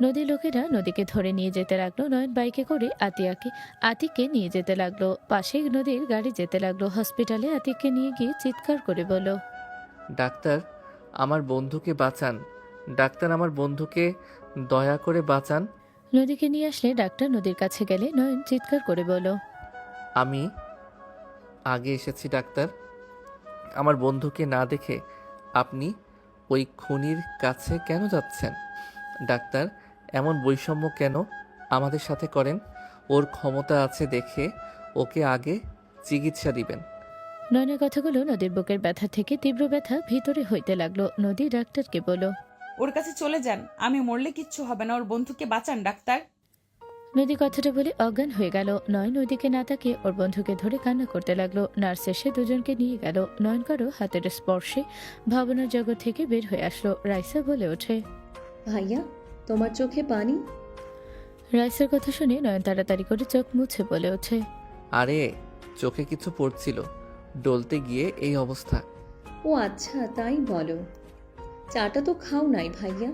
নদীর লোকেরা নদীকে ধরে নিয়ে যেতে লাগলো। নয়ন বাইকে করে আতিককে নিয়ে যেতে লাগলো। পাশে নদীর গাড়ি যেতে লাগলো। হসপিটালে আতিককে নিয়ে গিয়ে চিৎকার করে বলল, ডাক্তার, আমার বন্ধুকে বাঁচান। ডাক্তার, আমার বন্ধুকে দয়া করে বাঁচান। নদীকে নিয়ে আসলে ডাক্তার নদীর কাছে গেলে নয়ন চিৎকার করে বলল, আমি আগে এসেছি ডাক্তার। আমার বন্ধুকে না দেখে আপনি ওই খুনির কাছে কেন যাচ্ছেন? ডাক্তার, এমন বৈষম্য কেন আমাদের সাথে করেন? ওর ক্ষমতা আছে দেখে ওকে আগে চিকিৎসা দিবেন। নয়নের কথাগুলো নদীর বুকের ব্যথা থেকে তীব্র ব্যথা ভিতরে হইতে লাগলো। নদী ডাক্তারকে বলল, ওর কাছে চলে যান। আমি মরলে কিচ্ছু হবে না। ওর বন্ধুকে বাঁচান ডাক্তার। নদী কথাটা বলে অজ্ঞান হয়ে গেল। নয়ন নদীকে না তাকিয়ে ওর বন্ধুকে ধরে কান্না করতে লাগলো। নার্স এসে দুজনকে নিয়ে গেল। নয়ন কারো হাতের স্পর্শে ভাবনার জগৎ থেকে বের হয়ে আসলো। রাইসা বলে ওঠে, ভাইয়া তোমার চোখে পানি? রাইসার কথা শুনে নয়ন তাড়াতাড়ি করে চোখ মুছে বলে ওঠে, আরে চোখে কিছু পড়ছিল, ডলতে গিয়ে এই অবস্থা। ও আচ্ছা, তাই বলো। চাটা তো খাও নাই ভাইয়া,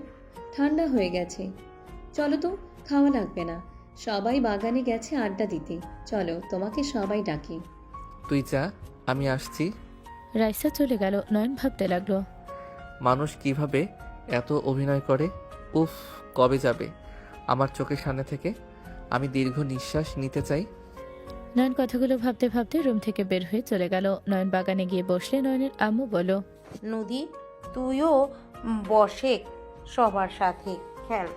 ঠান্ডা হয়ে গেছে। চলো তো, খাওয়া লাগবে না। সবাই বাগানে গেছে আড্ডা দিতে। চলো, তোমাকে সবাই ডাকি। তুই যা, আমি আসছি। রাইসা চলে গেল। নয়ন ভাবতে লাগলো, মানুষ কিভাবে এত অভিনয় করে? উফ, কবে যাবে আমার চোখের সামনে থেকে? আমি দীর্ঘ নিঃশ্বাস নিতে চাই। নয়ন কথাগুলো ভাবতে ভাবতে রুম থেকে বের হয়ে চলে গেল। নয়ন বাগানে গিয়ে বসলে নয়নের আম্মু বলল, নদী, তুইও বসে সবার সাথে খেল।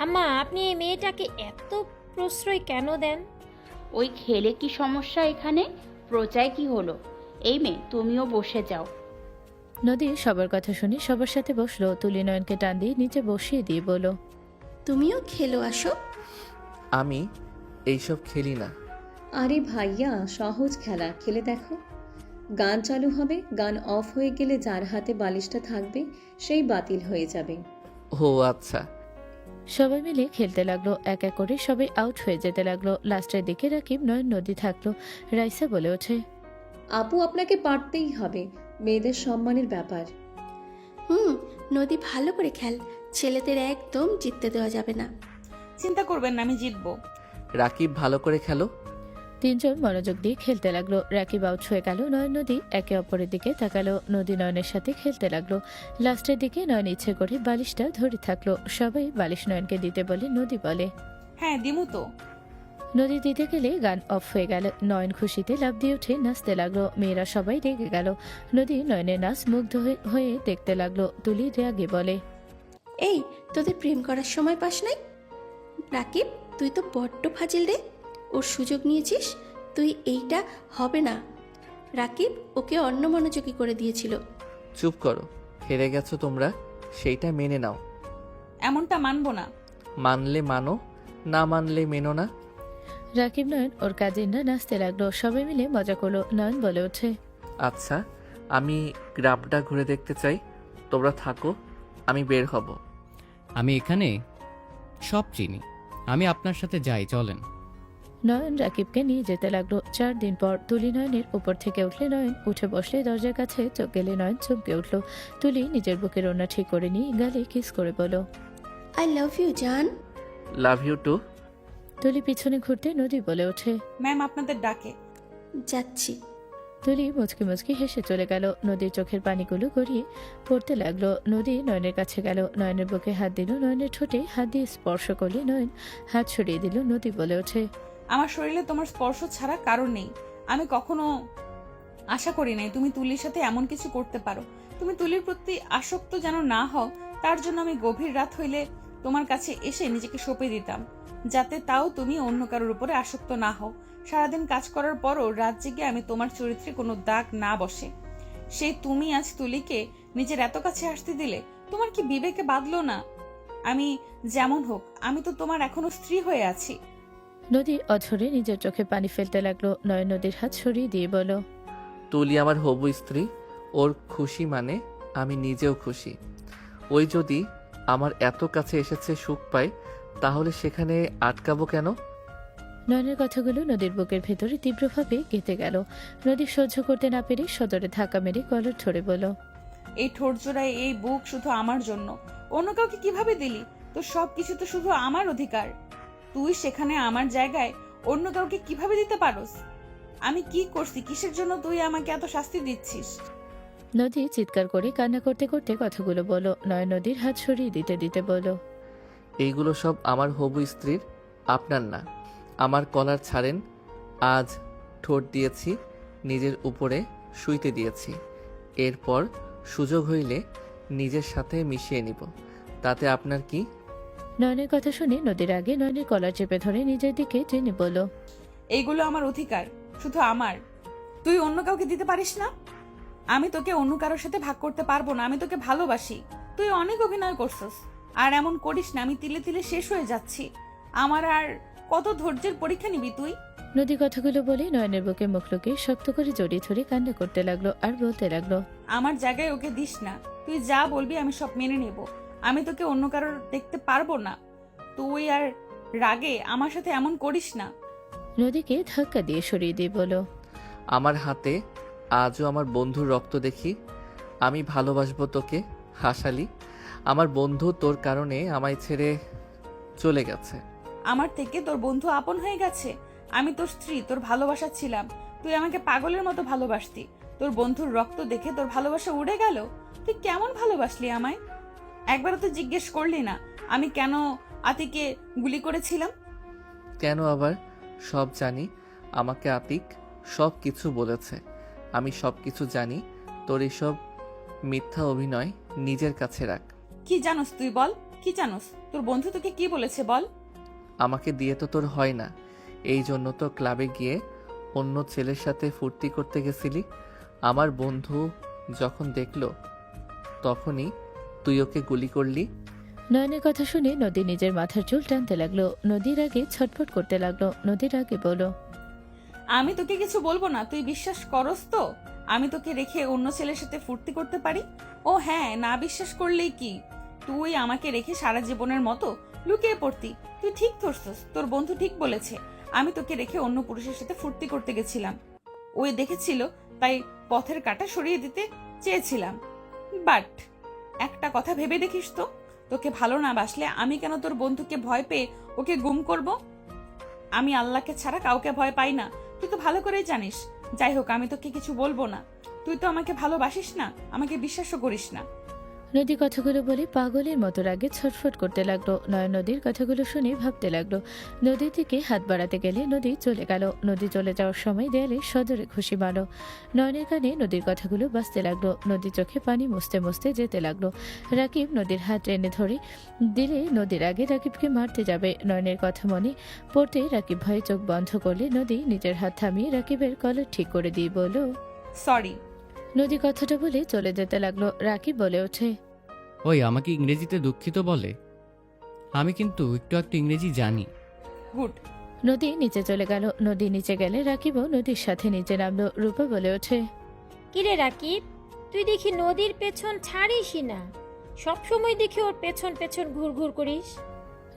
আম্মা, আপনি এই মেয়েটাকে এত প্রশ্রয় কেন দেন? ওই খেলে কি সমস্যা এখানে? প্রচায় কি হলো? এই মেয়ে, তুমিও বসে যাও। নদী সবার কথা শুনে সবার সাথে বসলো। তুলি নয়নকে টান দিয়ে নিচে বসিয়ে দিয়ে বলল, তুমিও খেলো, আসো। আমি এইসব খেলি না। আরে ভাইয়া, সহজ খেলা, খেলে দেখো। গান চালু হবে, গান অফ হয়ে গেলে যার হাতে বালিশটা থাকবে সেই বাতিল হয়ে যাবে। ও আচ্ছা। সবাই মিলে খেলতে লাগলো। এক এক করে সবাই আউট হয়ে যেতে লাগলো। লাস্টের দিকে রাকিব নয়ন নদী থাকলো। রাইসা বলে ওঠে, আপু, আপনাকে পারতেই হবে, মেয়েদের সম্মানের ব্যাপার। নদী ভালো করে খেল, ছেলেদের একদম জিততে দেওয়া যাবে না। চিন্তা করবেন না, আমি জিতবো। রাকিব, ভালো করে খেলো। তিনজন মনোযোগ দিয়ে খেলতে লাগলো। রাকিব আউট হয়ে গেল। নয়ন নদী একে অপরের দিকে তাকালো। নদী নয়নের সাথে খেলতে লাগলো। লাস্টের দিকে নয়ন ইচ্ছে করে বালিশটা ধরে থাকলো। সবাই বালিশ নয়নকে দিতে বলে নদী বলে, হ্যাঁ দিমু তো। নদী দিতে গেলে গান অফ হয়ে গেল। নয়ন খুশিতে লাফ দিয়ে উঠে নাচতে লাগলো। মেয়েরা সবাই রেগে গেল। নদী নয়নের নাচ মুগ্ধ হয়ে দেখতে লাগলো। তুলি রাগে বলে, এই, তোদের প্রেম করার সময় পাস নাই? রাকিব, তুই তো বড্ড ফাজিল রে। ওর সুযোগ নিয়েছিস তুই। এইটা হবে না। রাকিব ওকে অন্য মনোযোগী করে দিয়েছিল। চুপ করো, হেরে গেছো তোমরা, সেইটা মেনে নাও। এমনটা মানবো না। মানলে মানো, না মানলে মেনো না। রাকিব নয়ন ওর কাজিনরা নাচতে লাগলো। সবাই মিলে মজা করলো। নয়ন বলে ওঠে, আচ্ছা, আমি গ্রাফটা ঘুরে দেখতে চাই। তোমরা থাকো, আমি বের হব। আমি এখানে সব চিনি, আমি আপনার সাথে যাই, চলেন। নয়ন রাকিবকে নিয়ে যেতে লাগলো। 4 দিন পর তুলি নয়নের উপর থেকে উঠলে নয়ন উঠে বসলে দরজার কাছে চোখ গেলে নয়ন চমকে উঠলো। তুলি নিজের বুকের ওড়না ঠিক করে নিয়ে গালে কিস করে বলো, আই লাভ ইউ জান। Love you too. তুলি পিছনে ঘুরতে নদী বলে ওঠে, ম্যাম আপনাদের ডাকে। যাচ্ছি। তুলি মুচকি মুচকি হেসে চলে গেল। নদীর চোখের পানিগুলো গড়িয়ে পড়তে লাগলো। নদী নয়নের কাছে গেল। নয়নের বুকে হাত দিল। নয়নের ঠোঁটে হাত দিয়ে স্পর্শ করলে নয়ন হাত সরিয়ে দিল। নদী বলে ওঠে, আমার শরীরে তোমার স্পর্শ ছাড়া কারণ নেই। আমি কখনো আশা করি নাই তুমি তুলির সাথে এমন কিছু করতে পারো। তুমি তুলির প্রতি আসক্ত যেন না হও, তার জন্য আমি গভীর রাত হইলে তোমার কাছে এসে নিজেকে সঁপে দিতাম, যাতে তাও তুমি অন্য কারোর উপরে আসক্ত না হও। সারাদিন কাজ করার পরও রাত জেগে আমি তোমার চরিত্রে কোনো দাগ না বসে। সেই তুমি আজ তুলিকে নিজের এত কাছে আসতে দিলে? তোমার কি বিবেকে বাঁধলো না? আমি যেমন হোক, আমি তো তোমার এখনো স্ত্রী হয়ে আছি। নদী অঝরে নিজের চোখে পানি ফেলতে লাগলো। নয়ন নদীর হাত সরিয়ে দিয়ে বলল, তুলি আমার হবু স্ত্রী, ওর খুশি মানে আমি নিজেও খুশি। ওই যদি আমার এত কাছে এসেছে সুখ পাই, তাহলে সেখানে আটকাবো কেন? নয়নের কথাগুলো নদীর বুকের ভেতরে তীব্রভাবে গেঁথে গেল। নদী সহ্য করতে না পেরে সদরে ধাক্কা মেরে কলার ধরে বলল, এই ঠোঁট জোড়ায় এই বুক শুধু আমার জন্য, অন্য কাউকে কিভাবে দিলি? তো সবকিছু তো শুধু আমার অধিকার। তুই সেখানে আমার জায়গায় অন্য কাউকে কিভাবে দিতে পারোস? আমি কি করছি? কিসের জন্য তুই আমাকে এত শাস্তি দিচ্ছিস? নদী চিৎকার করে কান্না করতে করতে কথাগুলো বলল। নয়ন নদীর হাত সরিয়ে দিতে দিতে বলল, এইগুলো সব আমার হবু স্ত্রীর, আপনার না। আমার কলার ছাড়েন। আজ ঠোঁট দিয়েছি, নিজের উপরে শুইতে দিয়েছি। এরপর সুযোগ হইলে নিজের সাথে মিশিয়ে নিব, তাতে আপনার কি? নয়নের কথা শুনে নদীর আগে নয়নের কলার চেপে ধরে নিজের দিকে টেনে বলল, এইগুলো আমার অধিকার, শুধু আমার। তুই অন্য কাউকে দিতে পারিস না। আমি তোকে অন্য কারোর সাথে ভাগ করতে পারবো না। আমি তোকে ভালোবাসি। তুই অনেক অভিনয় করছস, আর এমন করিস না। আমি তিলে তিলে শেষ হয়ে যাচ্ছি। আমার আর কত ধৈর্যের পরীক্ষা নিবি তুই? নদী কথাগুলো বলে নয়নের বুকে মুখ লুকিয়ে শক্ত করে জড়িয়ে ধরে কান্না করতে লাগলো আর বলতে লাগলো, আমার জায়গায় ওকে দিস না। তুই যা বলবি আমি সব মেনে নেব। আমি তোকে অন্য কারোর দেখতে পারবো না। তুই আর রাগে আমার সাথে এমন করিস না। নদীকে ধাক্কা দিয়ে সরিয়ে দিয়ে বলল, আমার হাতে আজও আমার বন্ধুর রক্ত দেখি। আমি ভালোবাসবো তোকে হাসালি। আমার বন্ধু তোর কারণে আমায় ছেড়ে চলে গেছে। আমার থেকে তোর বন্ধু আপন হয়ে গেছে। আমি তোর স্ত্রী, তোর ভালোবাসা ছিলাম। তুই আমাকে পাগলের মতো ভালোবাসতি। তোর বন্ধুর রক্ত দেখে তোর ভালোবাসা উড়ে গেল। তুই কেমন ভালোবাসলি আমায়? একবারও তো জিজ্ঞেস করলি না আমি কেন আতিকে গুলি করেছিলাম? কেন আবার? সব জানি। আমাকে আতিক সব কিছু বলেছে। আমি সব কিছু জানি। তোর এসব মিথ্যা অভিনয় নিজের কাছে রাখ। কি জানোস তুই বল? কি জানোস? তোর বন্ধু তোকে কি বলেছে বল? আমাকে দিয়ে তো তোর হয় না, এই জন্য তো ক্লাবে গিয়ে অন্য ছেলের সাথে ফুর্তি করতে গেছিলি। আমার বন্ধু যখন দেখলো তখনই তুই ওকে গুলি করলি। নয়নের কথা শুনে নদী নিজের মাথার চুল টানতে লাগলো। নদীর আগে ছটফট করতে লাগলো। নদীর আগে বলল, আমি তোকে কিছু বলবো না। তুই বিশ্বাস করস তো আমি তোকে রেখে অন্য ছেলের সাথে ফুর্তি করতে পারি? ও হ্যাঁ, না বিশ্বাস করলেই কি? তুই আমাকে রেখে সারা জীবনের মতো লুকিয়ে পড়তি। তুই ঠিক ধরছস, তোর বন্ধু ঠিক বলেছে। আমি তোকে রেখে অন্য পুরুষের সাথে ফুর্তি করতে গেছিলাম। ওই দেখেছিল, তাই পথের কাঁটা সরিয়ে দিতে চেয়েছিলাম। বাট একটা কথা ভেবে দেখিস তো, তোকে ভালো না বাসলে আমি কেন তোর বন্ধুকে ভয় পেয়ে ওকে গুম করব? আমি আল্লাহকে ছাড়া কাউকে ভয় পাই না। তুই তো ভালো করেই জানিস। যাই হোক, আমি তোকে কিছু বলবো না। তুই তো আমাকে ভালোবাসিস না, আমাকে বিশ্বাসও করিস না। নদী কথাগুলো বলে পাগলের মতো রাগে ছটফট করতে লাগলো। নয়ন নদীর কথাগুলো শুনে ভাবতে লাগলো। নদীর দিকে হাত বাড়াতে গেলে নদী চলে গেল। নদী চলে যাওয়ার সময় দেয়ালে সদরে খুশি মারল। নয়নের কানে নদীর কথাগুলো বাজতে লাগলো। নদীর চোখে পানি মুছতে মুছতে যেতে লাগলো। রাকিব নদীর হাত টেনে ধরে দিলে নদীর আগে রাকিবকে মারতে যাবে। নয়নের কথা মনে পড়তে রাকিব ভয়ে চোখ বন্ধ করলে নদী নিজের হাত থামিয়ে রাকিবের কলার ঠিক করে দিয়ে বলল, সরি। নদী কথাটা বলে চলে যেতে লাগলো। রাকিব বলে ওঠে, ওই আমাকে ইংরেজিতে দুঃখিত বলে? আমি কিন্তু একটু একটু ইংরেজি জানি। গুড। নদী নিচে চলে গেল। নদী নিচে গেলে রাকিবও নদীর সাথে নিচে নামলো। রূপা বলে ওঠে, কিরে রাকিব, তুই দেখি নদীর পেছন ছাড়িসই না, সবসময় দেখি ওর পেছন পেছন ঘুরঘুর করিস।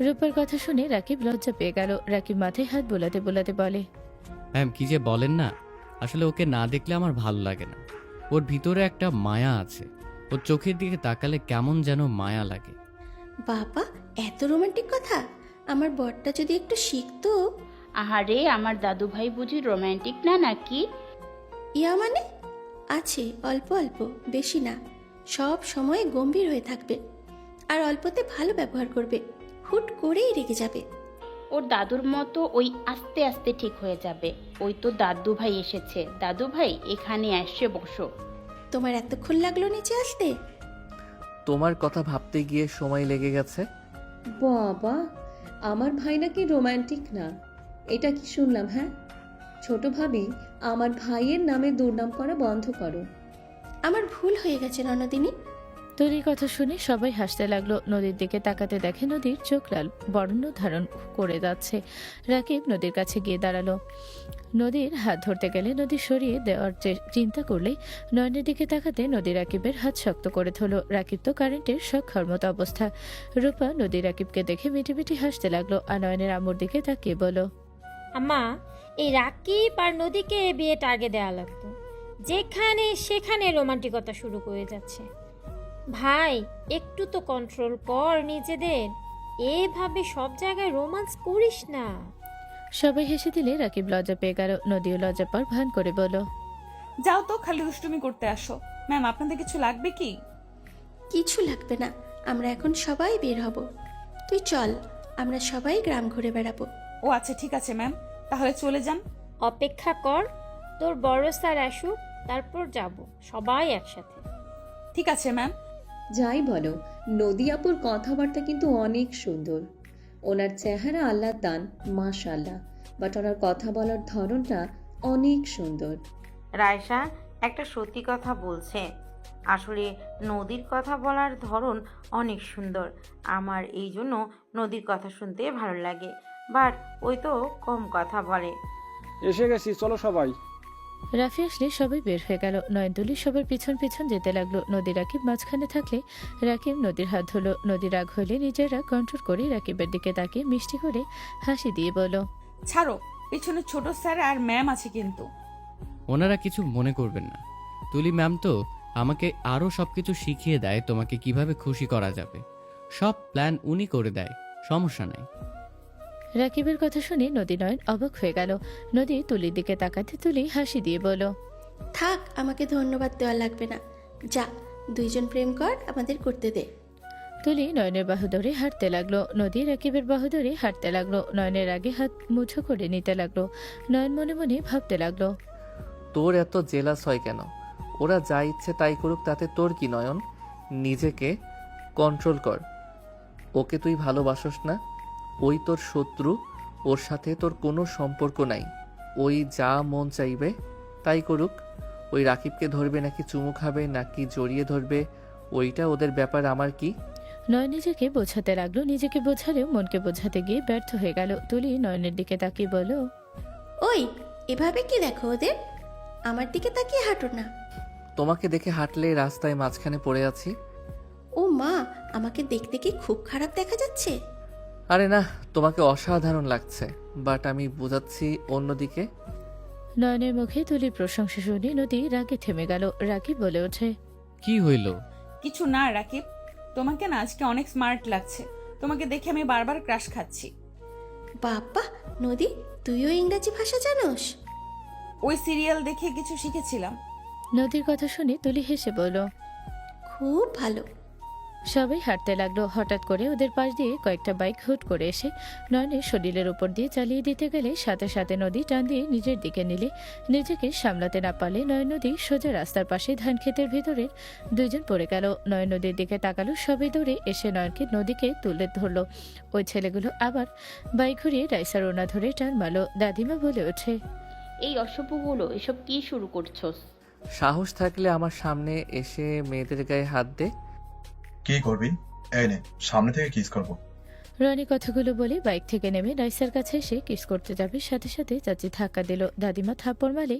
রূপার কথা শুনে রাকিব লজ্জা পেয়ে গেল। রাকিব মাথায় হাত বোলাতে বোলাতে বলে, ম্যাম কি যে বলেন না, আসলে ওকে না দেখলে আমার ভালো লাগে না। ওর ভিতরে একটা মায়া আছে। ওর চোখের দিকে তাকালে কেমন যেন মায়া লাগে। বাবা, এত রোমান্টিক কথা! আমার বরটা যদি একটু শিখতো। আহারে, আমার দাদু ভাই বুঝি রোমান্টিক না নাকি? ইয়া মানে আছে, অল্প অল্প, বেশি না। সব সময় গম্ভীর হয়ে থাকবে, আর অল্পতে ভালো ব্যবহার করবে। হুট করেই রেগে যাবে। ওর দাদুর মতো ওই আস্তে আস্তে ঠিক হয়ে যাবে। ওই তো দাদু ভাই এসেছে। দাদু ভাই, এখানে এসে বসো। তোমার এতক্ষণ লাগলো নিচে আসতে? তোমার কথা ভাবতে গিয়ে সময় লেগে গেছে। বাবা, আমার ভাই নাকি রোমান্টিক না? এটা কি শুনলাম? হ্যাঁ, ছোট ভাবি, আমার ভাইয়ের নামে দুর্নাম করা বন্ধ করো। আমার ভুল হয়ে গেছে ননদিনী। তুলির কথা শুনে সবাই হাসতে লাগলো। নদীর দিকে তাকাতে দেখে নদীর চোখ লাল বর্ণ ধারণ করে যাচ্ছে। রাকিব নদীর কাছে গিয়ে দাঁড়ালো। নদীর হাত ধরতে গেলে নদী সরিয়ে দেওয়ার চিন্তা করলে নয়নের দিকে তাকাতে নদী রাকিবের হাত শক্ত করে ধরল। রাকিব তো কারেন্টের শক খাওয়ার মতো অবস্থা। রূপা নদী রাকিবকে দেখে মিটিমিটি হাসতে লাগলো আর নয়নের আম্মুর দিকে তাকিয়ে বলল, আম্মা, এই রাকিব আর নদীকে বিয়েটা আগে দেওয়া লাগতো। যেখানে সেখানে রোমান্টিকতা শুরু করে যাচ্ছে। ভাই, একটু তো কন্ট্রোল কর নিজেদের, এভাবে সব জায়গায় রোমান্স করিস না। সবাই হেসে দিলে রাকিব লজ্জা পেয়ে গেল। নদীও লজ্জা পাওয়ার ভান করে বলল, যাও তো, খালি দুষ্টুমি করতে আসো। ম্যাম, আপনাদের কিছু লাগবে কি? কিছু লাগবে না, আমরা এখন সবাই বের হব। তুই চল, আমরা সবাই গ্রাম ঘুরে বেড়াবো। ও আচ্ছা, ঠিক আছে ম্যাম, তাহলে চলে যান। অপেক্ষা কর, তোর বড় স্যার আসুক, তারপর যাব সবাই একসাথে। ঠিক আছে ম্যাম। যাই বলো, নদী আপুর কথাবার্তা কিন্তু অনেক সুন্দর। ওনার চেহারা আল্লাহর দান, মাশাআল্লাহ, বাট ওনার কথা বলার ধরনটা অনেক সুন্দর। রায়সা একটা সত্যি কথা বলছে। আসলে নদীর কথা বলার ধরন অনেক সুন্দর। আমার এই জন্য নদীর কথা শুনতে ভালো লাগে, বাট ওই তো কম কথা বলে। এসে গেছি, চলো সবাই। রাফি আসলে সবাই বের হয়ে গেল। নয়নতুলি সবার পিছন পিছন যেতে লাগলো। নদী রাকিব মাঝখানে থাকলে রাকিব নদীর হাত ধরলো। নদী রাগ হলে নিজেরা কন্ট্রোল করে রাকিবের দিকে তাকিয়ে মিষ্টি করে হাসি দিয়ে বলল, ছাড়ো, পিছনে ছোট স্যার আর ম্যাম আছে কিন্তু। ওনারা কিছু মনে করবেন না। তুলি ম্যাম তো আমাকে আরও সব কিছু শিখিয়ে দেয়, তোমাকে কিভাবে খুশি করা যাবে। সব প্ল্যান উনি করে দেয়, সমস্যা নাই। রাকিবের কথা শুনে নদী নয়ন অবাক হয়ে গেল। নদী তুলির দিকে তাকাতে তুলি হাসি দিয়ে বলল, থাক, আমাকে ধন্যবাদ দেওয়া লাগবে না। যা, দুইজন প্রেম কর, আমাদের করতে দে। তুলি নয়নের বাহু ধরে হাঁটতে লাগলো। নদী রাকিবের বাহু ধরে হাঁটতে লাগলো। নয়নের আগে হাত মুঠো করে নিতে লাগলো। নয়ন মনে মনে ভাবতে লাগলো, তোর এত জেলাস হয় কেন? ওরা যা ইচ্ছে তাই করুক, তাতে তোর কি নয়ন? নিজেকে কন্ট্রোল কর। ওকে তুই ভালোবাসস না, ওই তোর শত্রু, ওর সাথে তোর কোনো সম্পর্ক নাই। ওই যা মন চাইবে তাই করুক। ওই রাকিবকে ধরবে নাকি চুমু খাবে নাকি জড়িয়ে ধরবে, ওইটা ওদের ব্যাপার, আমার কি? নয়ন নিজেকে বোঝাতে লাগলো। নিজেকে বোঝালেও মনকে বোঝাতে গিয়ে ব্যর্থ হয়ে গেল। তুলি নয়নের দিকে তাকিয়ে বলল, ওই, এভাবে কি দেখো ওদের? আমার দিকে তাকিয়ে হাঁটো না। তোমাকে দেখে হাঁটলে রাস্তায় মাঝখানে পড়ে আছি। ও মা, আমাকে দেখতে কি খুব খারাপ দেখা যাচ্ছে? আরে না, তোমাকে অসাধারণ লাগছে, বাট আমি বোঝাচ্ছি অন্যদিকে। নয়নের মুখে তুলির প্রশংসা শুনে নদী রাগে থেমে গেল। রাকিব বলে ওঠে, কি হইল? কিছু না রাকিব, তোমাকে না আজকে অনেক স্মার্ট লাগছে। তোমাকে দেখে আমি বারবার ক্রাশ খাচ্ছি। বাবা, নদী, তুইও ইংরাজি ভাষা জানোস? ওই সিরিয়াল দেখে কিছু শিখেছিলাম। নদীর কথা শুনে তুলি হেসে বলল, খুব ভালো। সবাই হাঁটতে লাগলো। হঠাৎ করে ওদের পাশ দিয়ে কয়েকটা বাইক হুট করে এসে নয়নের শরীরের উপর দিয়ে চালিয়ে দিতে গেলে সাথে সাথে নদী টান দিয়ে নিজের দিকে নিলে নিজেকে সামলাতে না পারলে নয় নদী সোজা রাস্তার পাশে ধান ক্ষেতের ভিতরে দুইজন পড়ে গেল। নয় নদীর দিকে তাকালো। সবাই দৌড়ে এসে নয়নকে নদীকে তুলে ধরলো। ওই ছেলেগুলো আবার বাইক ঘুরিয়ে রাইসার ওনা ধরে টান মারলো। দাদিমা বলে ওঠে, এই অসভ্যগুলো এসব কি শুরু করছস? সাহস থাকলে আমার সামনে এসে মেয়েদের গায়ে হাত দে। কি করবি? এই নে, সামনে থেকে কিস করবো। রনি কথাগুলো বলে বাইক থেকে নেমে রাইসার কাছে এসে কিস করতে যাবে, সাথে সাথে চাচি ধাক্কা দিল। দাদিমা থাপ্পড় মারলে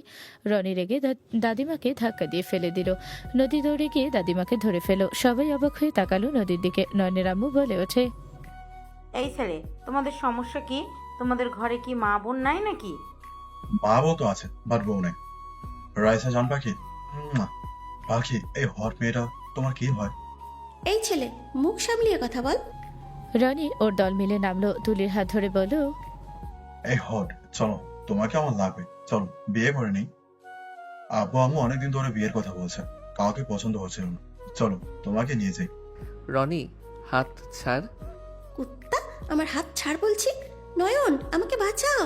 রনি রেগে দাদিমাকে ধাক্কা দিয়ে ফেলে দিল। নদী দৌড়ে গিয়ে দাদিমাকে ধরে ফেলো। সবাই অবাক হয়ে তাকালো নদীর দিকে। নয়নের আম্মু বলে ওঠে, এই ছেলে, তোমাদের সমস্যা কি? তোমাদের ঘরে কি মা বোন নাই নাকি? মা বউ তো আছে, বাট বউ নেই। রাইসা জান পাখি, পাখি, এই হট মেয়েটা তোমার কি হয়? এই ছেলে, মুখ সামলিয়ে কথা বল। রনি ওর দল মিলে নামলো। তুলির হাত ধরে বলল, এই হট, চলো, তোমাকে আমার লাগবে, চলো বিয়ে করে নেই। আব্বু আম্মু অনেকদিন ধরে বিয়ের কথা বলছে, কাউকে পছন্দ হচ্ছিল না, চলো তোমাকে নিয়ে যাই। রনি, হাত ছাড়। কুত্তা, আমার হাত ছাড় বলছি। নয়ন, আমাকে বাঁচাও।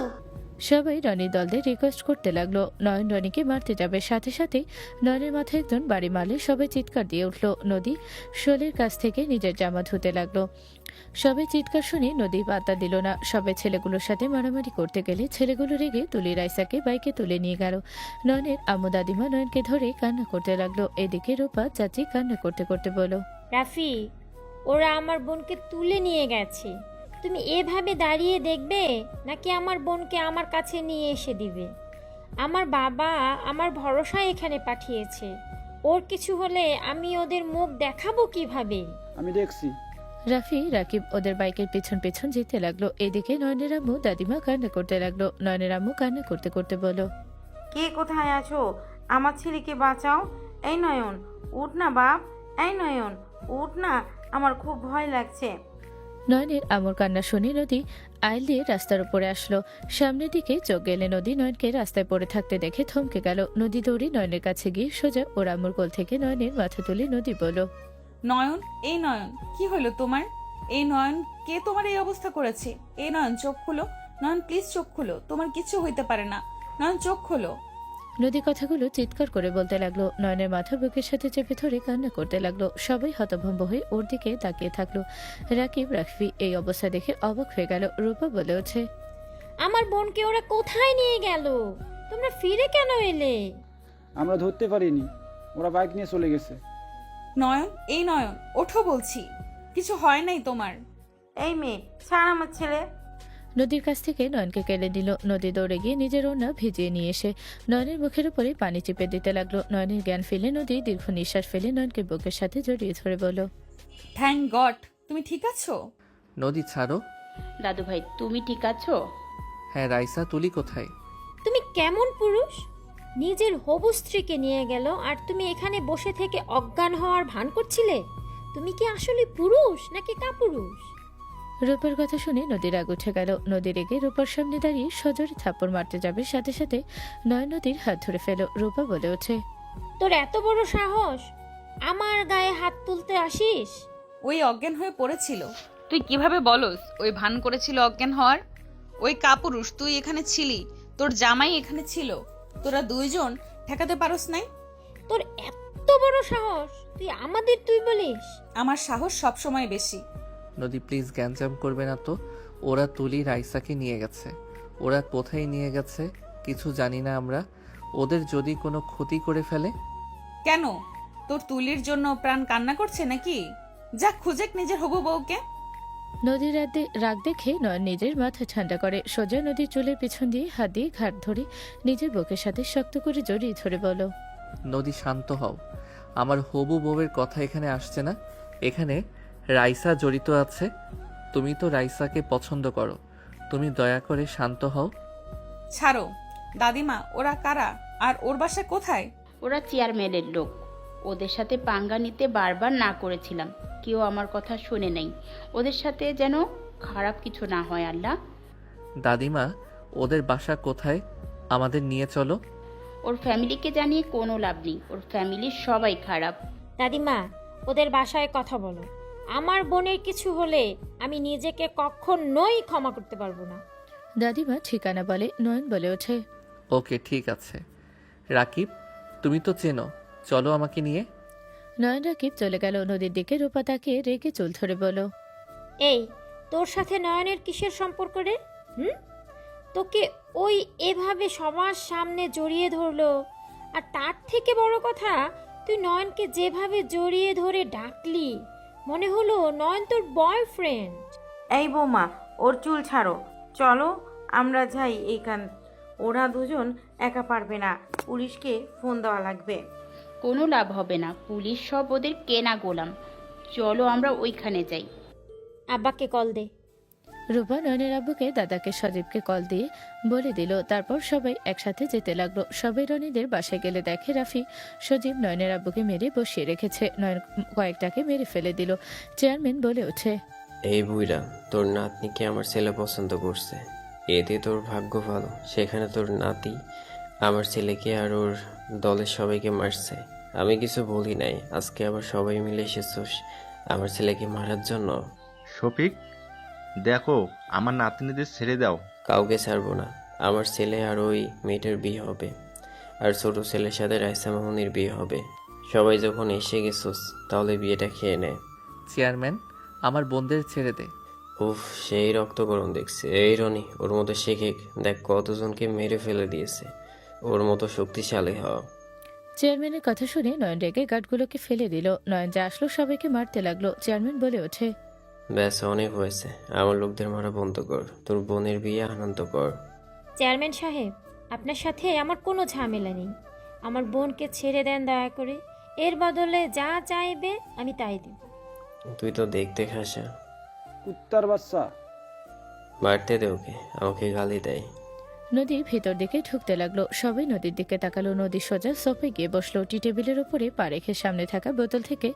সবাই রনির দলদের রিকোয়েস্ট করতে লাগলো। নয়ন রনিকে মারতে যাবে, সাথে সাথে নয়নের মাথায় একজন বাড়ি মারলে সবাই চিৎকার দিয়ে উঠলো। নদী শোলের কাছ থেকে নিজের জামা ধুতে লাগলো। সবাই চিৎকার শুনে নদী পাত্তা দিল না। সবাই ছেলেগুলোর সাথে মারামারি করতে গেলে ছেলেগুলো রেগে তুলি রাইসাকে বাইকে তুলে নিয়ে গেল। নয়নের আম্মু দাদিমা নয়নকে ধরে কান্না করতে লাগলো। এদিকে রূপা চাচি কান্না করতে করতে বলো, রাফি, ওরা আমার বোনকে তুলে নিয়ে গেছে। তুমি এভাবে দাঁড়িয়ে দেখবে নাকি আমার বোনকে আমার কাছে নিয়ে এসে দিবে? আমার বাবা আমার ভরসায় এখানে পাঠিয়েছে। ওর কিছু হলে আমি ওদের মুখ দেখাবো কিভাবে? আমি দেখছি। রাফি রাকিব ওদের বাইকের পেছন পেছন যেতে লাগলো। এদিকে নয়নের আম্মু দাদিমা কান্না করতে লাগলো। নয়নের আম্মু কান্না করতে করতে বলো, কে কোথায় আছো? আমার ছেলেকে বাঁচাও। এই নয়ন, উঠ না বাপ। এই নয়ন, উঠ না, আমার খুব ভয় লাগছে। নয়নের আম্মুর কান্না শুনে নদী আইল দিয়ে রাস্তার উপরে আসলো। সামনের দিকে চোখ গেলে নদী নয়নকে রাস্তায় পড়ে থাকতে দেখে থমকে গেল। নদী দৌড়ে নয়নের কাছে গিয়ে সোজা ওর আম্মুর কোল থেকে নয়নের মাথা তুলে নদী বলল, নয়ন, এই নয়ন, কি হলো তোমার? এই নয়ন, কে তোমার এই অবস্থা করেছে? এই নয়ন, চোখ খুলো। নয়ন, প্লিজ চোখ খুলো, তোমার কিছু হইতে পারে না। নয়ন, চোখ খুলো। নদী কথাগুলো চিৎকার করে বলতে লাগলো। নয়নের মাথা বুকের সাথে চেপে ধরে কান্না করতে লাগলো। সবাই হতভম্ব হয়ে ওর দিকে তাকিয়ে থাকলো। রাকিব রাফি এই অবস্থা দেখে অবাক হয়ে গেল। রূপা বলে ওঠে, আমার বোনকে ওরা কোথায় নিয়ে গেল? তোমরা ফিরে কেন এলে? আমরা ধরতে পারিনি, ওরা বাইক নিয়ে চলে গেছে। নয়ন, এই নয়ন, ওঠো বলছি। কিছু হয় নাই তোমার? এই মেয়ে, ছাড় আমার ছেলে। নদীর কাছ থেকে নয়নকে কেড়ে দিল। নদী দৌড়ে গিয়ে নিজের ওড়না ভিজিয়ে নিয়ে এসে নয়নের মুখের উপরে পানি চিপে দিতে লাগলো। নয়নের জ্ঞান ফেলে নদী দীর্ঘ নিঃশ্বাস ফেলে নয়নকে বুকের সাথে জড়িয়ে ধরে বলল, থ্যাংক গড, তুমি ঠিক আছো? নদী ছাড়ো। দাদু ভাই তুমি ঠিক আছো? হ্যাঁ রাইসা, তুলি কোথায়? তুমি কেমন পুরুষ? নিজের হবু স্ত্রীকে নিয়ে গেল আর তুমি এখানে বসে থেকে অজ্ঞান হওয়ার ভান করছিলে? তুমি কি আসলে পুরুষ নাকি কাপুরুষ? রূপার কথা শুনে নদীর রাগ উঠে গেল। নদী রেগে রূপার সামনে দাঁড়িয়ে সজোরে থাপ্পড় মারতে যাবে, সাথে সাথে নয় নদীর হাত ধরে ফেল। রূপা বলে ওঠে, তোর এত বড় সাহস, আমার গায়ে হাত তুলতে আসিস? ওই অজ্ঞান হয়ে পড়েছিল। তুই কিভাবে বলস ওই ভান করেছিল অজ্ঞান হওয়ার? ওই কাপুরুষ তুই এখানে ছিলি, তোর জামাই এখানে ছিল, তোরা দুইজন ঠেকাতে পারোস নাই? তোর এত বড় সাহস, তুই আমাদের তুই বলিস? আমার সাহস সব সময় বেশি। নদী প্লিজ গ্যাঞ্জাম করবে না তো। ওরা তুলি রাইসাকে নিয়ে গেছে। ওরা কোথায় নিয়ে গেছে কিছু জানি না আমরা। ওদের যদি কোনো ক্ষতি করে ফেলে? কেন, তোর তুলির জন্য প্রাণ কান্না করছে নাকি? যা খুঁজেক নিজের হবু বউকে। নদীর রাগ দেখে নয়ন নিজের মাথা ঠান্ডা করে সোজা নদীর চুলের পিছন দিয়ে হাত দিয়ে ঘাট ধরে নিজের বুকের সাথে শক্ত করে জড়িয়ে ধরে বলল, নদী শান্ত হও। আমার হবু বউয়ের কথা এখানে আসছে না। এখানে রাইসা জড়িত আছে। তুমি তো রাইসাকে পছন্দ করো। তুমি দয়া করে শান্ত হও। ছাড়ো। দাদিমা, ওরা কারা আর ওর বাসা কোথায়? ওরা চেয়ারম্যানের লোক। ওদের সাথে পাঙ্গা নিতে বারবার না করেছিলাম, কেউ আমার কথা শুনে নেই। ওদের সাথে যেন খারাপ কিছু না হয় আল্লাহ। দাদিমা, ওদের বাসা কোথায়? আমাদের নিয়ে চলো। ওর ফ্যামিলিকে জানিয়ে কোনো লাভ নেই, ওর ফ্যামিলির সবাই খারাপ। দাদিমা, ওদের বাসায় কথা বলো। আমার বোনের কিছু হলে আমি নিজেকে কখনোই ক্ষমা করতে পারবো না। দাদিমা ঠিকানা বলে। নয়ন বলে ওঠে, ওকে ঠিক আছে। রাকিব, তুমি তো চেনো, চলো আমাকে নিয়ে। নয়ন রাকিব চলে গেল। নদীর দিকে রূপা তাকিয়ে রেগে চুল ধরে বলল, এই, তোর সাথে নয়নের কিসের সম্পর্ক রে? তোকে ওই এভাবে সবার সামনে জড়িয়ে ধরলো, আর তার থেকে বড় কথা, তুই নয়নকে যেভাবে জড়িয়ে ধরে ডাকলি, মনে হলো নয়ন তোর বয়ফ্রেন্ড। এই বৌমা, ওর চুল ছাড়ো, চলো আমরা যাই এইখান। ওরা দুজন একা পারবে না, পুলিশকে ফোন দেওয়া লাগবে। কোনো লাভ হবে না, পুলিশ সব ওদের কেনা গোলাম। চলো আমরা ওইখানে যাই। আব্বাকে কল দে। রূপা নয়নের আব্বুকে দাদাকে সজীবকে কল দিয়ে বলে দিল। তারপর সবাই একসাথে যেতে লাগলো। সবাই রনিদের বাসায় গেলে দেখে রাফি সজীব নয়নের আব্বুকে মেরে বসিয়ে রেখেছে। নয়ন কয়েকটাকে মেরে ফেলে দিল। চেয়ারম্যান বলে ওঠে, এই বুইরা, তোর নাতনিকে আমার ছেলে পছন্দ করছে। এতে তোর ভাগ্য ভালো, সেখানে তোর নাতি আমার ছেলেকে আর ওর দলের সবাইকে মারছে। আমি কিছু বলি নাই, আজকে আবার সবাই মিলে এসেছোস আমার ছেলেকে মারার জন্য। শফিক, দেখো আমার নাতনিদের ছেড়ে দাও। কাউকে ছাড়বো না। আমার ছেলে আর ওই মেয়েটার বিয়ে হবে, আর ছোট ছেলের সাথে রাইসা মামুনির বিয়ে হবে। সবাই যখন এসে গেছোস তাহলে বিয়েটা খেয়ে নেয়। চেয়ারম্যান, আমার বোনদের ছেড়ে দে। উফ, সেই রক্ত গরম দেখছে। এই রনি, ওর মতো শেখে দেখ কতজনকে মেরে ফেলে দিয়েছে। ওর মতো শক্তিশালী হও। চেয়ারম্যানের কথা শুনে নয়ন রেগে গার্ডগুলোকে ফেলে দিল। নয়ন যা আসলো সবাইকে মারতে লাগলো। চেয়ারম্যান বলে ওঠে, ব্যাস, অনেক হয়েছে। আমার লোকদের মারা বন্ধ কর। তোর বোনের বিয়ে আনন্দ কর। চেয়ারম্যান সাহেব, আপনার সাথে আমার কোনো ঝামেলা নেই। আমার বোনকে ছেড়ে দেন দয়া করে। এর বদলে যা চাইবে আমি তাই দেব। তুই তো দেখতে খাসা। কুত্তার বাচ্চা। মারতে দে ওকে, আমাকে গালি দেয়। নদীর ভেতর দিকে ঢুকতে লাগলো। সবাই নদীর দিকে তাকালো। নদী সোজা সোফে গিয়ে বসলো। টি টেবিলের উপরে পা রেখে সামনে থাকা বোতল থেকে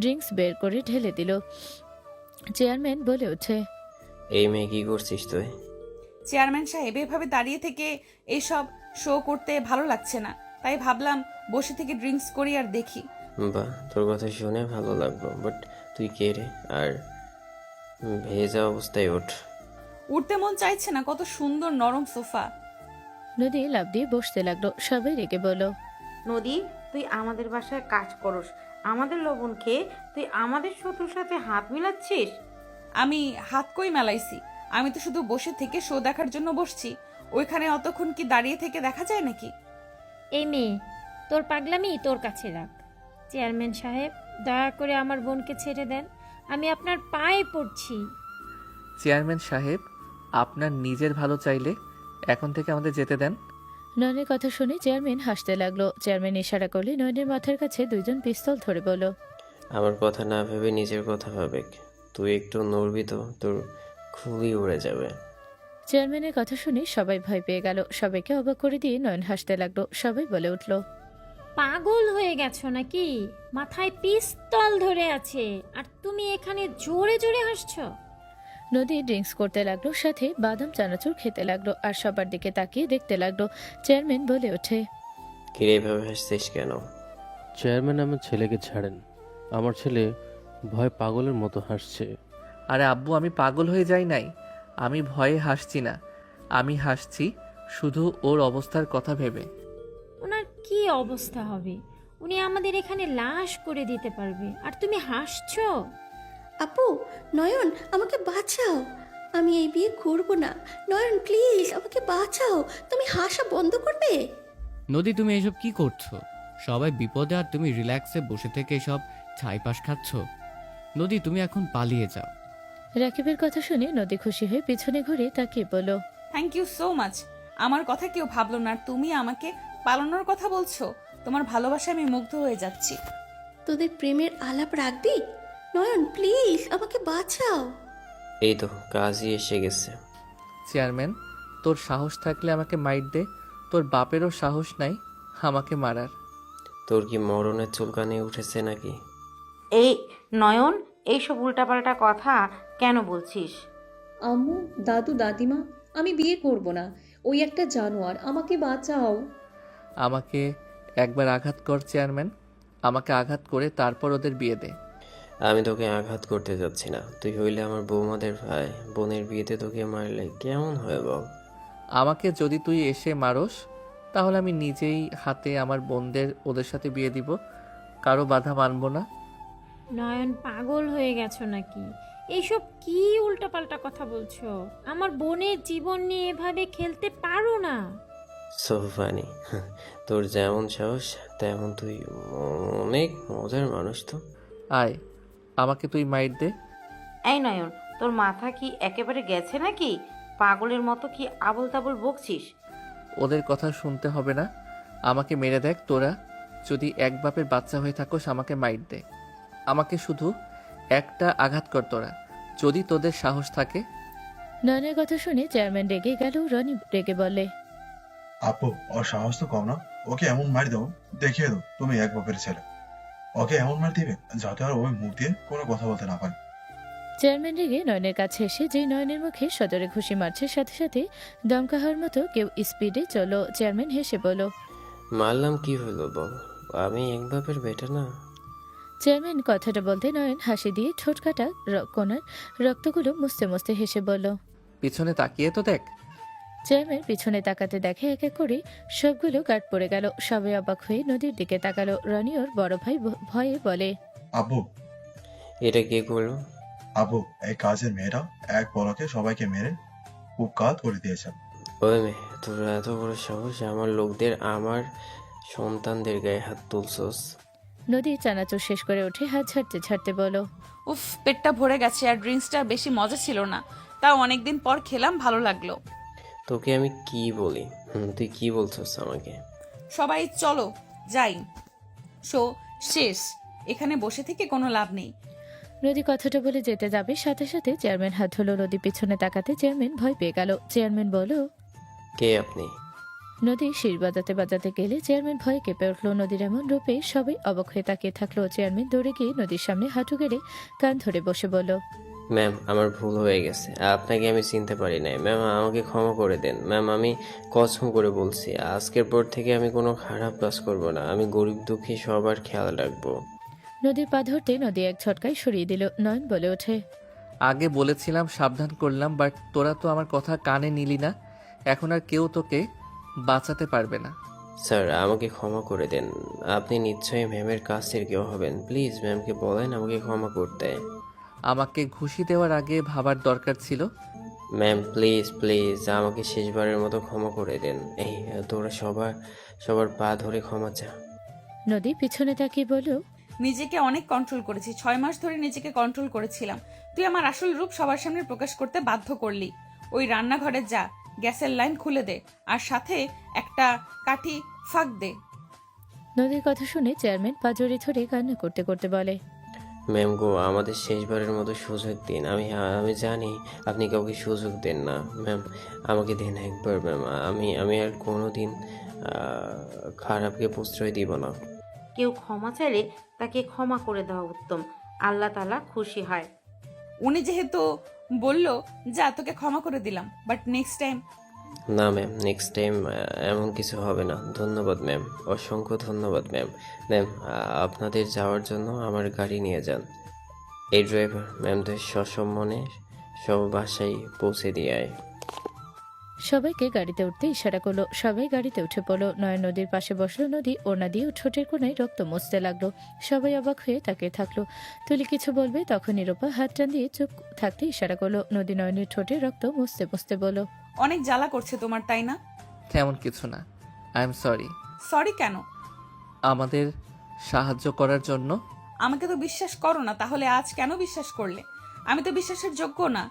ড্রিঙ্কস বের করে ঢেলে দিল। চেয়ারম্যান বলে ওঠে, এই মেয়ে কি করছিস তুই? চেয়ারম্যান সাহেব, এভাবে দাঁড়িয়ে থেকে এইসব শো করতে ভালো লাগছে না, তাই ভাবলাম বসে থেকে ড্রিঙ্কস করি আর দেখি। বাহ, তোর কথা শুনে ভালো লাগলো, বাট তুই কে রে? আর ভেজা অবস্থায় ওঠ। উঠতে মন চাইছে না, কত সুন্দর নরম সোফা। নদী লাফ দিয়ে বসতে লাগলো। সবাই রেগে বলল, নদী, তুই আমাদের বাসায় কাজ করস, আমাদের লবণ খেয়ে তুই আমাদের শত্রুর সাথে হাত মিলাচ্ছিস? আমি হাত কই মেলাইছি? আমি তো শুধু বসে থেকে শো দেখার জন্য বসছি। ওইখানে অতক্ষণ কি দাঁড়িয়ে থেকে দেখা যায় নাকি? এই মেয়ে, তোর পাগলামি তোর কাছে রাখ। চেয়ারম্যান সাহেব, দয়া করে আমার বোনকে ছেড়ে দেন। আমি আপনার পায়ে পড়ছি। চেয়ারম্যান সাহেব, আপনার নিজের ভালো চাইলে এখন থেকে আমাদের যেতে দেন। নয়নের কথা শুনে চেয়ারম্যান হাসতে লাগলো। চেয়ারম্যান ইশারা করলে নয়নের মাথার কাছে দুইজন পিস্তল ধরে বলল, আমার কথা না ভেবে নিজের কথা ভাবে। তুই একটু নড়বি তো তোর খুবই উড়ে যাবে। চেয়ারম্যানের কথা শুনে সবাই ভয় পেয়ে গেল। সবাইকে অবাক করে দিয়ে নয়ন হাসতে লাগলো। সবাই বলে উঠল, পাগল হয়ে গেছো নাকি? মাথায় পিস্তল ধরে আছে আর তুমি এখানে জোরে জোরে হাসছো? নদী ড্রিঙ্কস করতে লাগলো, সাথে বাদাম চানাচুর খেতে লাগলো আর সবার দিকে তাকিয়ে দেখতে লাগলো। চেয়ারম্যান বলে ওঠে, কিরে এভাবে হাসছিস কেন? চেয়ারম্যান, আমার ছেলেকে ছাড়েন। আমার ছেলে ভয় পাগলের মতো হাসছে। আরে আব্বু, আমি পাগল হয়ে যাই নাই। আমি ভয়ে হাসছি না, আমি হাসছি শুধু ওর অবস্থার কথা ভেবে। ওনার কি অবস্থা হবে? উনি আমাদের এখানে লাশ করে দিতে পারবে আর তুমি হাসছো? আপু, নয়ন আমাকে বাঁচাও, আমি এই বিয়ে করবো না। নয়ন প্লিজ আমাকে বাঁচাও, তুমি হাসা বন্ধ করবে? নদী, তুমি এসব কি করছো? সবাই বিপদে আর তুমি রিল্যাক্সে বসে থেকে এসব ছাইপাশ খাচ্ছ। নদী, তুমি এখন পালিয়ে যাও। রাকিবের কথা শুনে নদী খুশি হয়ে পিছনে ঘুরে তাকিয়ে বলল, থ্যাংক ইউ সো মাচ। আমার কথা কেউ ভাবলো না, আর তুমি আমাকে পালানোর কথা বলছো। তোমার ভালোবাসায় আমি মুগ্ধ হয়ে যাচ্ছি। তোদের প্রেমের আলাপ রাখবি? নয়ন প্লিজ আমাকে বাঁচাও। এই তো কাজই এসে গেছে। চেয়ারম্যান, তোর সাহস থাকলে আমাকে মাইর দে। তোর বাপেরও সাহস নাই আমাকে মারার। তোর কি মরণের চুলকানি উঠেছে নাকি? এই নয়ন, এইসব উল্টাপাল্টা কথা কেন বলছিস? আম্মু, দাদু, দাদিমা, আমি বিয়ে করব না। ওই একটা জানোয়ার, আমাকে বাঁচাও। আমাকে একবার আঘাত কর চেয়ারম্যান, আমাকে আঘাত করে তারপর ওদের বিয়ে দে। আমি তোকে আঘাত করতে যাচ্ছি না। তুই হইলে আমার বৌমাদের ভাই, বোনের বিয়েতে তোকে মারলে কেমন হয় বল? আমাকে যদি তুই এসে মারস তাহলে আমি নিজেই হাতে আমার বোনদের ওদের সাথে বিয়ে দিব, কারো বাধা মানব না। নয়ন, পাগল হয়ে গেছো নাকি? এইসব কি উল্টাপাল্টা কথা বলছো? আমার বোনের জীবন নিয়ে এভাবে খেলতে পারো না। সোফানি, তোর যেমন সাহস তেমন তুই অনেক মজার মানুষ তো। আয়, আমাকে তুই মাইর দে। এই নয়ন, তোর মাথা কি একেবারে গেছে নাকি? পাগলের মতো কি আবল তাবল বকছিস? ওদের কথা শুনতে হবে না, আমাকে মেরে দেখ। তোরা যদি এক বাপের বাচ্চা হয়ে থাকোস আমাকে মাইর দে। আমাকে শুধু একটা আঘাত কর তোরা, যদি তোদের সাহস থাকে। নয়নের কথা শুনে চেয়ারম্যান রেগে গেল। রনি রেগে বলে, আপু, ওর সাহস তো কম না। ওকে এমন মার দাও, দেখিয়ে দাও তুমি এক বাপের ছেলে। ওকে এমন মার দিবে যাতে আর ওই মুখ দিয়ে কোনো কথা বলতে না পারে। চেয়ারম্যান রেগে নয়নের কাছে এসে যেই নয়নের মুখে সজোরে ঘুষি মারছে, সাথে সাথে দমকা হওয়ার মতো কেউ স্পিডে চলো। চেয়ারম্যান হেসে বলল, মারলাম কি হলো বল? আমি এক বাপের বেটা না? চেয়ারম্যান কথাটা বলতে নয়ন হাসি দিয়ে ঠোঁট কাটা কোনার রক্তগুলো মুছতে মুছতে হেসে বলল, পিছনে তাকিয়ে তো দেখ। চেয়ারম্যান পিছনে তাকাতে দেখে এক এক করে সবগুলো গার্ড পড়ে গেল। সবাই অবাক হয়ে নদীর দিকে তাকালো। রনি ওর বড় ভাই ভয়ে বলে, আব্বু, এটা কে করলো? আবু, এই কাজের মেয়েরা এক পলকে সবাইকে মেরে উৎখাত করে দিয়েছে। ওই মেয়ে, তোর এত বড় সাহস আমার লোকদের, আমার সন্তানদের গায়ে হাত তুলছস? নদী চানাচুর শেষ করে উঠে হাত ছাড়তে ছাড়তে বলো, উফ, পেটটা ভরে গেছে আর ড্রিঙ্কসটা বেশি মজা ছিল না, তাও অনেকদিন পর খেলাম, ভালো লাগলো। তোকে আমি কি বলি? তুই কি বলছস আমাকে? সবাই চলো যাই, শো শেষ, এখানে বসে থেকে কোনো লাভ নেই। নদী কথাটা বলে যেতে যাবে, সাথে সাথে চেয়ারম্যান হাত ধরলো। নদী পিছনে তাকাতে চেয়ারম্যান ভয় পেয়ে গেল। চেয়ারম্যান বলো, কে আপনি? নদী শির বাজাতে বাজাতে গেলে চেয়ারম্যান ভয়ে কেঁপে উঠল। নদীর এমন রূপে সবাই অবাক হয়ে তাকিয়ে থাকলো। চেয়ারম্যান দৌড়ে গিয়ে নদীর সামনে হাঁটু গেড়ে কান ধরে বসে বলল, ম্যাম, আমার ভুল হয়ে গেছে, আপনাকে আমি চিনতে পারি নাই ম্যাম, আমাকে ক্ষমা করে দেন ম্যাম। আমি কসম করে বলছি, আজকের পর থেকে আমি কোনো খারাপ কাজ করব না। আমি গরিব দুঃখী সবার খেয়াল রাখবো। নদীর পা ধরতে নদী এক ঝটকায় সরিয়ে দিল। নয়ন বলে ওঠে, আগে বলেছিলাম, সাবধান করলাম, বাট তোরা তো আমার কথা কানে নিলি না। এখন আর কেউ তোকে বাঁচাতে পারবে না। স্যার, আমাকে ক্ষমা করে দেন। আপনি নিশ্চয়ই ম্যামের কাছের কেউ হবেন। প্লিজ ম্যামকে বলেন আমাকে ক্ষমা করতে। আমাকে ঘুষি দেওয়ার আগে ভাবার দরকার ছিল। ম্যাম প্লিজ প্লিজ আমাকে শেষবারের মতো ক্ষমা করে দেন। এই তোরা সবার পা ধরে ক্ষমা চা। নদী পিছনে তাকিয়ে বলল, নিজেকে অনেক কন্ট্রোল করেছি, 6 মাস ধরে নিজেকে কন্ট্রোল করেছিলাম। তুই আমার আসল রূপ সবার সামনে প্রকাশ করতে বাধ্য করলি। ওই রান্নাঘরে যা, গ্যাসের লাইন খুলে দে, আর সাথে একটা কাঠি ফাঁক দে। নদীর কথা শুনে চেয়ারম্যান পা জড়িয়ে ধরে কান্না করতে করতে বলে, ম্যাম গো, আমাদের শেষবারের মতো সুযোগ দিন। আমি জানি আপনি কাউকে সুযোগ দেন না ম্যাম, আমাকে দেন একবার ম্যাম। আমি আর কোনোদিন খারাপকে প্রশ্রয় দিব না। কেউ ক্ষমা চাইলে তাকে ক্ষমা করে দেওয়া উত্তম, আল্লাহ তাআলা খুশি হয়। উনি যেহেতু বললো, যা তোকে ক্ষমা করে দিলাম, বাট নেক্সট টাইম। না ম্যাম, নেক্সট টাইম এমন কিছু হবে না। ধন্যবাদ ম্যাম, অসংখ্য ধন্যবাদ ম্যাম। ম্যাম, আপনাদের যাওয়ার জন্য আমার গাড়ি নিয়ে যান। এই ড্রাইভার ম্যামদের সসম্মানে সব বাসায় পৌঁছে দিয়ে আয়। সবাইকে গাড়িতে উঠতে ইশারা করলো। সবাই গাড়িতে উঠে পড়লো। নয়ন নদীর পাশে বসলো। নদী ওড়না দিয়ে ঠোঁটের কোনায় রক্ত মুছতে লাগলো। সবাই অবাক হয়ে তাকিয়ে থাকলো। তুলি কিছু বলবে, তখন নিরূপা হাত টান দিয়ে চুপ থাকতে ইশারা করলো। নদী নয়নের ঠোঁটে রক্ত মুছতে মুছতে বলল, অনেক জ্বালা করছে তোমার, তাই না? তেমন কিছু না, আই এম সরি। সরি কেন? আমাদের সাহায্য করার জন্য। আমাকে তো বিশ্বাস করো না, তাহলে আজ কেন বিশ্বাস করলে? আমি তো বিশ্বাসের যোগ্য না।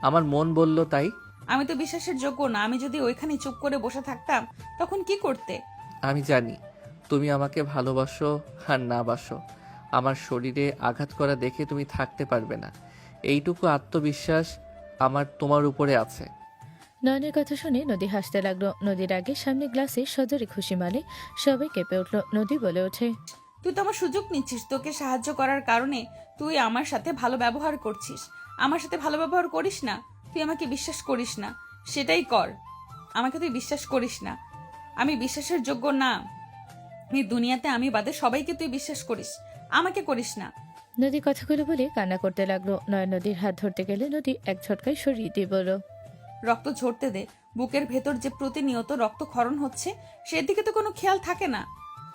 আমার মন বলল তাই। আমি তো বিশ্বাসের যোগ্য না। আমি যদি ওইখানে চুপ করে বসে থাকতাম, তখন কি করতে? আমি জানি তুমি আমাকে ভালোবাসো আর না বাসো। আমার শরীরে আঘাত করা দেখে তুমি থাকতে পারবে না, এইটুকু আত্মবিশ্বাস আমার তোমার উপরে আছে। নয়নের কথা শুনে নদী হাসতে লাগলো। নদীর আগে সামনে গ্লাসে সজোরে খুশি মালে সবাই কেঁপে উঠল। নদী বলে ওঠে, তুই তো আমার সুযোগ নিচ্ছিস। তোকে সাহায্য করার কারণে তুই আমার সাথে ভালো ব্যবহার করছিস। আমার সাথে ভালো ব্যবহার করিস না। তুই আমাকে বিশ্বাস করিস না, সেটাই কর। আমাকে তুই বিশ্বাস করিস না, আমি বিশ্বাসের যোগ্য না। এই দুনিয়াতে আমি বাদে সবাইকে তুই বিশ্বাস করিস, আমাকে করিস না। নদী কথাগুলো বলে কান্না করতে লাগলো। নয়ন নদীর হাত ধরতে গেলে নদী এক ঝটকায় সরিয়ে দিয়ে বলল, রক্ত ঝরতে দে। বুকের ভেতর যে প্রতিনিয়ত রক্তক্ষরণ হচ্ছে, সেদিকে তো কোনো খেয়াল থাকে না।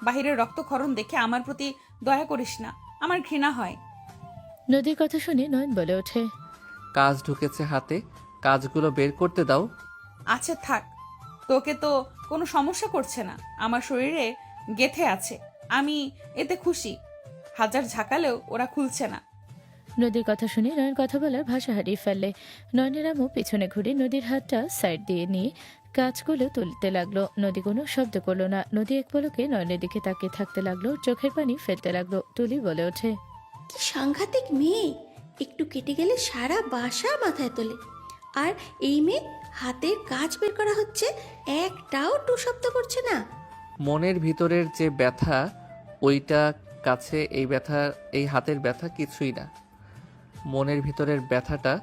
বাহিরের রক্তক্ষরণ দেখে আমার প্রতি দয়া করিস না, আমার ঘৃণা হয়। নদীর কথা শুনে নয়ন বলে ওঠে, কাজ ঢুকেছে হাতে, কাজগুলো বের করতে দাও। আচ্ছা থাক, তোকে তো কোনো সমস্যা করছে না, আমার শরীরে গেথে আছে, আমি এতে খুশি। হাজার ঝাঁকালেও ওরা খুলছে না। নদীর কথা শুনে নয়ন কথা বলার ভাষা হারিয়ে ফেললে। নয়নের আম্মু পিছনে ঘুরে নদীর হাতটা সাইড দিয়ে নিয়ে কাজগুলো তুলতে লাগলো। নদী কোনো শব্দ করলো না। নদী এক পলকে নয়নের দিকে তাকিয়ে থাকতে লাগলো, চোখের পানি ফেলতে লাগলো। তুলি বলে ওঠে, কি সাংঘাতিক মেয়ে, একটু কেটে গেলে সারা বাসা মাথায় তোলে। আর এই মেয়ে হাতের কাজ বের করা হচ্ছে, একটাও টু শব্দ করছে না। মনের ভিতরের যে ব্যথা, ওইটা কাছে এই ব্যথা, এই হাতের ব্যথা কিছুই না। মনের ভিতরের ব্যথাটা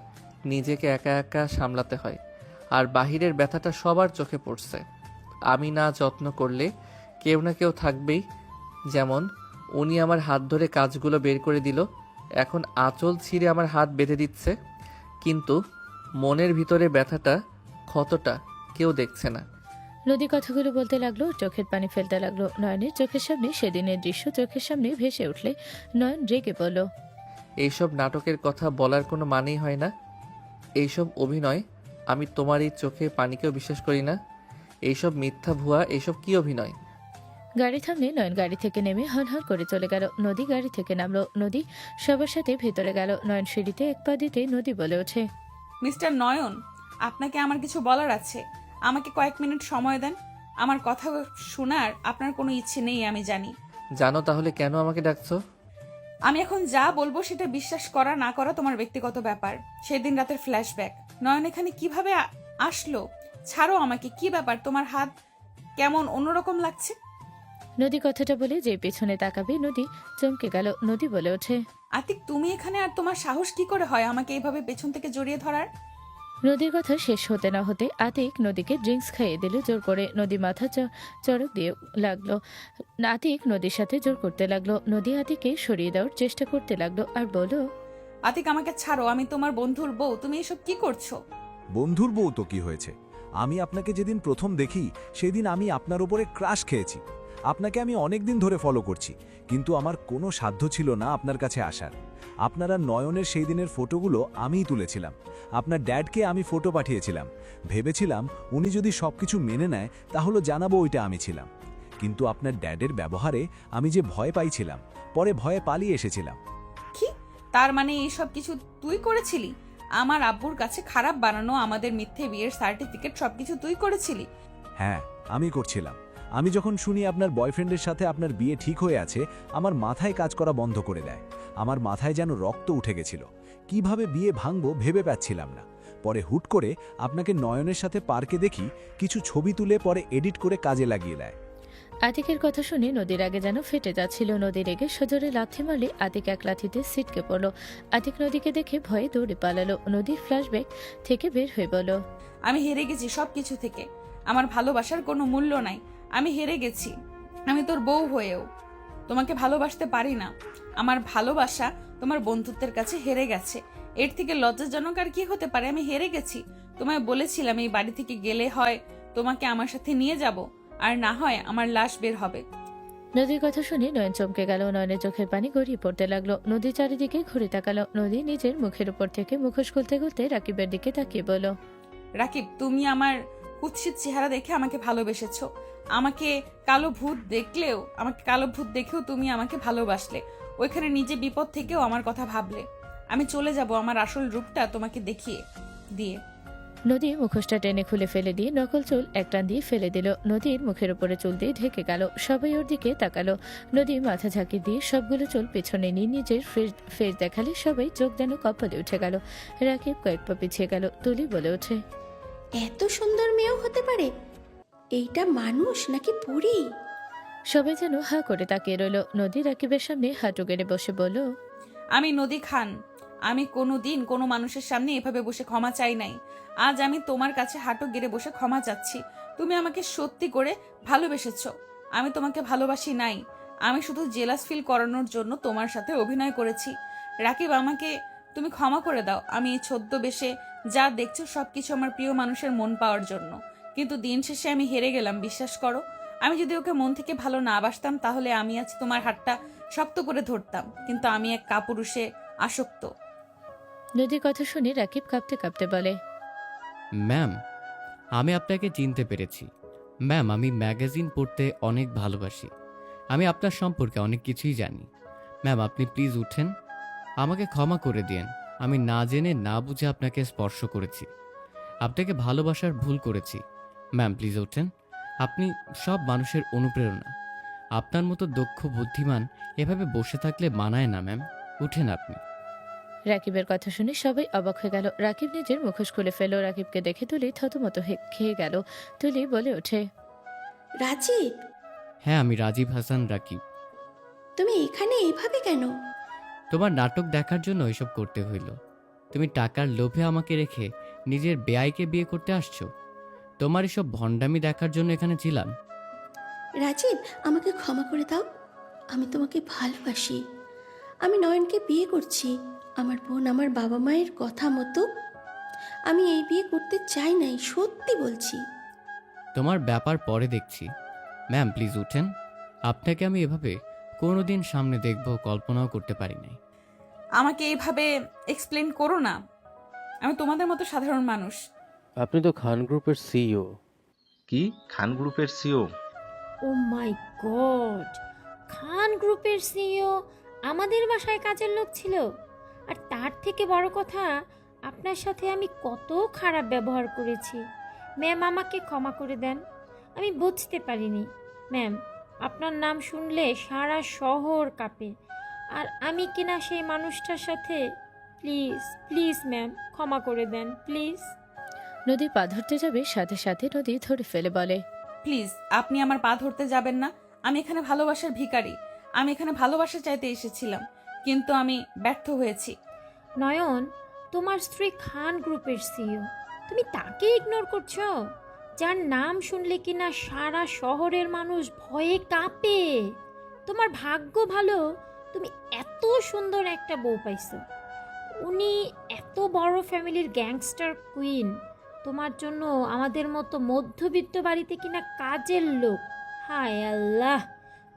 নিজেকে একা একা সামলাতে হয়, আর বাহিরের ব্যথাটা সবার চোখে পড়ছে। আমি না যত্ন করলে কেউ না কেউ থাকবেই। যেমন উনি আমার হাত ধরে কাজগুলো বের করে দিল, এখন আঁচল ছিঁড়ে আমার হাত বেঁধে দিচ্ছে, কিন্তু মনের ভিতরে ব্যথাটা, ক্ষতটা কেউ দেখছে না। নদী কথাগুলো বলতে লাগলো, চোখের পানি ফেলতে লাগলো। নয়নের চোখের সামনে সেদিনের দৃশ্য চোখের সামনে ভেসে উঠলে নয়ন রেগে বলল, এইসব নাটকের কথা বলার কোনো মানেই হয় না। এইসব অভিনয়। আমি তোমার এই চোখে পানিকেও বিশ্বাস করি না। এইসব মিথ্যা ভুয়া, এইসব কি অভিনয়? গাড়ি থামলে নয়ন গাড়ি থেকে নেমে হনহন করে চলে গেল। নদী গাড়ি থেকে নামলো। নদী সবার সাথে ভেতরে গেল। নয়ন সিঁড়িতে এক পা দিতেই নদী বলে ওঠে, মিস্টার নয়ন, আপনাকে আমার কিছু বলার আছে। আমাকে কয়েক মিনিট সময় দেন। আমার কথা শোনার আপনার কোনো ইচ্ছে নেই, আমি জানি। জানো তাহলে কেন আমাকে ডাকছো? আমি এখন যা বলবো সেটা বিশ্বাস করা না করা তোমার ব্যক্তিগত ব্যাপার। সেদিন রাতের ফ্ল্যাশব্যাক। নয়ন এখানে কিভাবে আসলো? ছাড়ো আমাকে। কি ব্যাপার? তোমার হাত কেমন অন্যরকম লাগছে। নদী কথাটা বলে যে পেছনে তাকাবে নদী চমকে গেল। নদী বলে ওঠে, আতিক, তুমি এখানে? আর তোমার সাহস কি করে হয় আমাকে এইভাবে পেছন থেকে জড়িয়ে ধরার? নদীর কথা শেষ হতে না হতে আতিক নদীকে ড্রিঙ্কস খাইয়ে দিল জোর করে। নদী মাথা চড়ক দিয়ে লাগলো। আতিক নদীর সাথে জোর করতে লাগলো। নদী আতিককে সরিয়ে দেওয়ার চেষ্টা করতে লাগলো আর বলল, আতিক, আমাকে ছাড়ো। আমি তোমার বন্ধুর বউ। তুমি এসব কি করছো? বন্ধুর বউ তো কি হয়েছে? আমি আপনাকে যেদিন প্রথম দেখি সেদিন আমি আপনার উপরে ক্রাশ খেয়েছি। আপনাকে আমি অনেক দিন ধরে ফলো করছি, কিন্তু আমার কোনো সাধ্য ছিল না আপনার কাছে আসার। আপনারা নয়নের সেই দিনের ফটোগুলো আমিই তুলেছিলাম। আপনার ড্যাডকে আমি ফটো পাঠিয়েছিলাম। ভেবেছিলাম উনি যদি সবকিছু মেনে নেয় তাহলে জানাবো ওইটা আমি ছিলাম। কিন্তু আপনার ড্যাডের ব্যবহারে আমি যে ভয় পাইছিলাম, পরে ভয়ে পালিয়ে এসেছিলাম। কি? তার মানে এইসব কিছু তুই করেছিলি? আমার আব্বুর কাছে খারাপ বানানো আমাদের মিথ্যে বিয়ের সার্টিফিকেট সবকিছু তুই করেছিলি? হ্যাঁ, আমি করছিলাম। আমি যখন শুনি আপনার বয়ফ্রেন্ডের সাথে আপনার বিয়ে ঠিক হয়ে আছে, আমার মাথায় কাজ করা বন্ধ করে দেয়। আমার মাথায় যেন রক্ত উঠে গেছিল। কিভাবে বিয়ে ভাঙবো ভেবে পাচ্ছিলাম না। পরে হুট করে আপনাকে নয়নের সাথে পার্কে দেখি, কিছু ছবি তুলে পরে এডিট করে কাজে লাগিয়ে দেয়। আতিকের কথা শুনে নদীর আগে যেন ফেটে যাচ্ছিল। নদী রেগে সজোরে লাথি মারলে আতিক এক লাথিতে সিটকে পড়ল। আতিক নদীকে দেখে ভয়ে দৌড়ে পালালো। নদীর ফ্ল্যাশব্যাক থেকে বের হয়ে বলল, আমি হেরে গেছি সবকিছু থেকে। আমার ভালোবাসার কোনো মূল্য নাই। আমি হেরে গেছি। আমি তোর বউ হয়েও তোমাকে ভালোবাসতে পারি না। আমার ভালোবাসা তোমার বন্ধুত্বের কাছে হেরে গেছে। এর থেকে লজ্জাজনক আর কি হতে পারে? আমি হেরে গেছি। তোমায় বলেছিলাম এই বাড়ি থেকে গেলে হয় তোমাকে আমার সাথে নিয়ে যাব, আর না হয় আমার লাশ বের হবে। নদীর কথা শুনে নয়ন চমকে গেল। নয়নের চোখের পানি গড়িয়ে পড়তে লাগলো। নদী চারিদিকে ঘুরে তাকালো। নদী নিজের মুখের উপর থেকে মুখোশ খুলতে খুলতে রাকিবের দিকে তাকিয়ে বলল, রাকিব, তুমি আমার কুৎসিত চেহারা দেখে আমাকে ভালোবেসেছো। আমাকে কালো ভূত দেখেও তুমি আমাকে ভালোবাসলে। ওইখানে নিজে বিপদ থেকেও আমার কথা ভাবলে। আমি চলে যাব আমার আসল রূপটা তোমাকে দেখিয়ে দিয়ে। নদী মুখোশটা টেনে খুলে ফেলে দিয়ে নকল চুল এক টান দিয়ে ফেলে দিল। নদীর মুখের উপরে চুল দিয়ে ঢেকে গেল। সবাই ওর দিকে তাকালো। নদী মাথা ঝাঁকি দিয়ে সবগুলো চুল পেছনে নিয়ে নিজের ফেস দেখালে সবাই চোখ যেন কপালে উঠে গেল। রাকিব কয়েক পা পিছিয়ে গেল। তুলি বলে ওঠে, এত সুন্দর মেয়েও হতে পারে? এইটা মানুষ নাকি পরী? সবাই যেন হা করে তাকিয়ে রইল। নদী রাকিবের সামনে হাঁটু গেড়ে বসে বলল, আমি নদী খান। আমি কোনোদিন কোনো মানুষের সামনে এভাবে বসে ক্ষমা চাই নাই। আজ আমি তোমার কাছে হাঁটু গেড়ে বসে ক্ষমা চাচ্ছি। তুমি আমাকে সত্যি করে ভালোবেসেছো। আমি তোমাকে ভালোবাসি নাই। আমি শুধু জেলাস ফিল করানোর জন্য তোমার সাথে অভিনয় করেছি। রাকিব, আমাকে তুমি ক্ষমা করে দাও। আমি এই ছদ্মবেশে যা দেখছো সবকিছু আমার প্রিয় মানুষের মন পাওয়ার জন্য। কিন্তু দিন শেষে আমি হেরে গেলাম, বিশ্বাস করো। আমি যদি ওকে মন থেকে ভালো না বাসতাম তাহলে আমি আজ তোমার হাতটা শক্ত করে ধরতাম। কিন্তু আমি এক কাপুরুষে আসক্ত। নদীর কথা শুনে রাকিব কাঁপতে কাঁপতে বলে, ম্যাম, আমি আপনাকে চিনতে পেরেছি। ম্যাম, আমি ম্যাগাজিন পড়তে অনেক ভালোবাসি। আমি আপনার সম্পর্কে অনেক কিছুই জানি। ম্যাম, আপনি প্লিজ উঠেন। আমাকে ক্ষমা করে দিয়েন। আমি না জেনে না বুঝে আপনাকে স্পর্শ করেছি। আপনাকে ভালোবাসার ভুল করেছি। ম্যাম, প্লিজ ওঠেন। আপনি সব মানুষের অনুপ্রেরণা। আপনার মতো দক্ষ বুদ্ধিমান এভাবে বসে থাকলে মানায় না ম্যাম। উঠেন আপনি। রাকিবের কথা শুনে সবাই অবাক হয়ে গেল। রাকিব নিজের মুখোশ খুলে ফেলল। রাকিবকে দেখে তুলি থতমত খেয়ে গেল। তুলি বলে ওঠে, রাজীব, হ্যাঁ, আমি রাজীব হাসান রাকিব। তুমি এখানে এইভাবে কেন? তোমার নাটক দেখার জন্য এসব করতে হইল। তুমি টাকার লোভে আমাকে রেখে নিজের বেয়াইকে বিয়ে করতে আসছো। তোমার এসব ভণ্ডামি দেখার জন্য এখানে ছিলাম। রাজীব, আমাকে ক্ষমা করে দাও। আমি তোমাকে ভালোবাসি। আমি নয়নকে বিয়ে করছি। আমার বোন আমার বাবা মায়ের কথা মতো আমি এই বিয়ে করতে চাই নাই, সত্যি বলছি। তোমার ব্যাপার পরে দেখছি। ম্যাম, প্লিজ উঠেন। আপনাকে আমি এভাবে কোনোদিন সামনে দেখব কল্পনাও করতে পারি নাই। আমাকে এইভাবে এক্সপ্লেন করো না। আমি তোমাদের মতো সাধারণ মানুষ। আপনি তো খান গ্রুপের সিইও। কি খান গ্রুপের সিও? ও মাই গড, খান গ্রুপের সিইও আমাদের বাসায় কাজের লোক ছিল। আর তার থেকে বড় কথা, আপনার সাথে আমি কত খারাপ ব্যবহার করেছি। ম্যাম, আমাকে ক্ষমা করে দেন, আমি বুঝতে পারিনি। ম্যাম, আপনার নাম শুনলে সারা শহর কাঁপে, আর আমি কিনা সেই মানুষটার সাথে। প্লিজ প্লিজ ম্যাম, ক্ষমা করে দেন প্লিজ। নদী পা ধরতে যাবে, সাথে সাথে নদী ধরে ফেলে বলে, প্লিজ আপনি আমার পা ধরতে যাবেন না। আমি এখানে ভালোবাসার ভিখারি। আমি এখানে ভালোবাসা চাইতে এসেছিলাম, কিন্তু আমি ব্যর্থ হয়েছি। নয়ন, তোমার স্ত্রী খান গ্রুপের সিইও, তুমি তাকে ইগনোর করছো, যার নাম শুনলে কিনা সারা শহরের মানুষ ভয়ে কাঁপে। তোমার ভাগ্য ভালো, তুমি এত সুন্দর একটা বউ পাইছো। উনি এত বড় ফ্যামিলির গ্যাংস্টার কুইন, তোমার জন্য আমাদের মতো মধ্যবিত্ত বাড়িতে কিনা কাজের লোক। হায় আল্লাহ,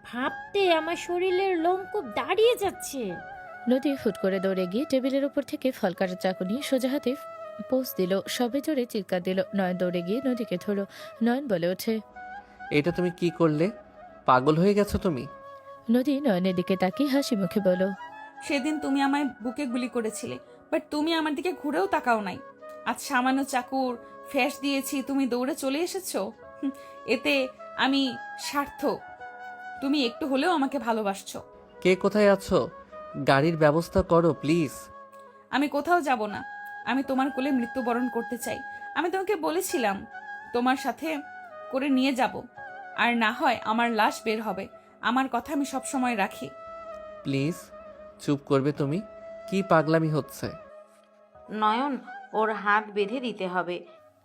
ভাবতে আমার শরীরের লোমকূপ দাঁড়িয়ে যাচ্ছে। নদী হুট করে দৌড়ে গিয়ে টেবিলের উপর থেকে ফল কাটার চাকু নিয়ে সোজা হাতে পোজ দিল। সবে জোরে চিৎকার দিল। নয়ন দৌড়ে গিয়ে নদীকে ধরল। নয়ন বলে ওঠে, এটা তুমি কি করলে? পাগল হয়ে গেছো তুমি? নদী নয়নের দিকে তাকিয়ে হাসি মুখে বলল, সেদিন তুমি আমায় বুকে গুলি করেছিলে, বাট তুমি আমার দিকে ঘুরেও তাকাও নাই। আজ সামান্য চাকুর ফ্যাস দিয়েছি, তুমি দৌড়ে চলে এসেছো। এতে আমি সার্থক। তুমি একটু হলেও আমাকে ভালোবাসছো। কে কোথায় আছো? গাড়ির ব্যবস্থা করো প্লিজ। আমি কোথাও যাব না। আমি তোমার কোলে মৃত্যুবরণ করতে চাই। আমি তোমাকে বলেছিলাম তোমার সাথে করে নিয়ে যাব, আর না হয় আমার লাশ বের হবে। আমার কথা আমি সব সময় রাখি। প্লিজ চুপ করবে তুমি? কি পাগলামি হচ্ছে? নয়ন, ওর হাত বেঁধে দিতে হবে।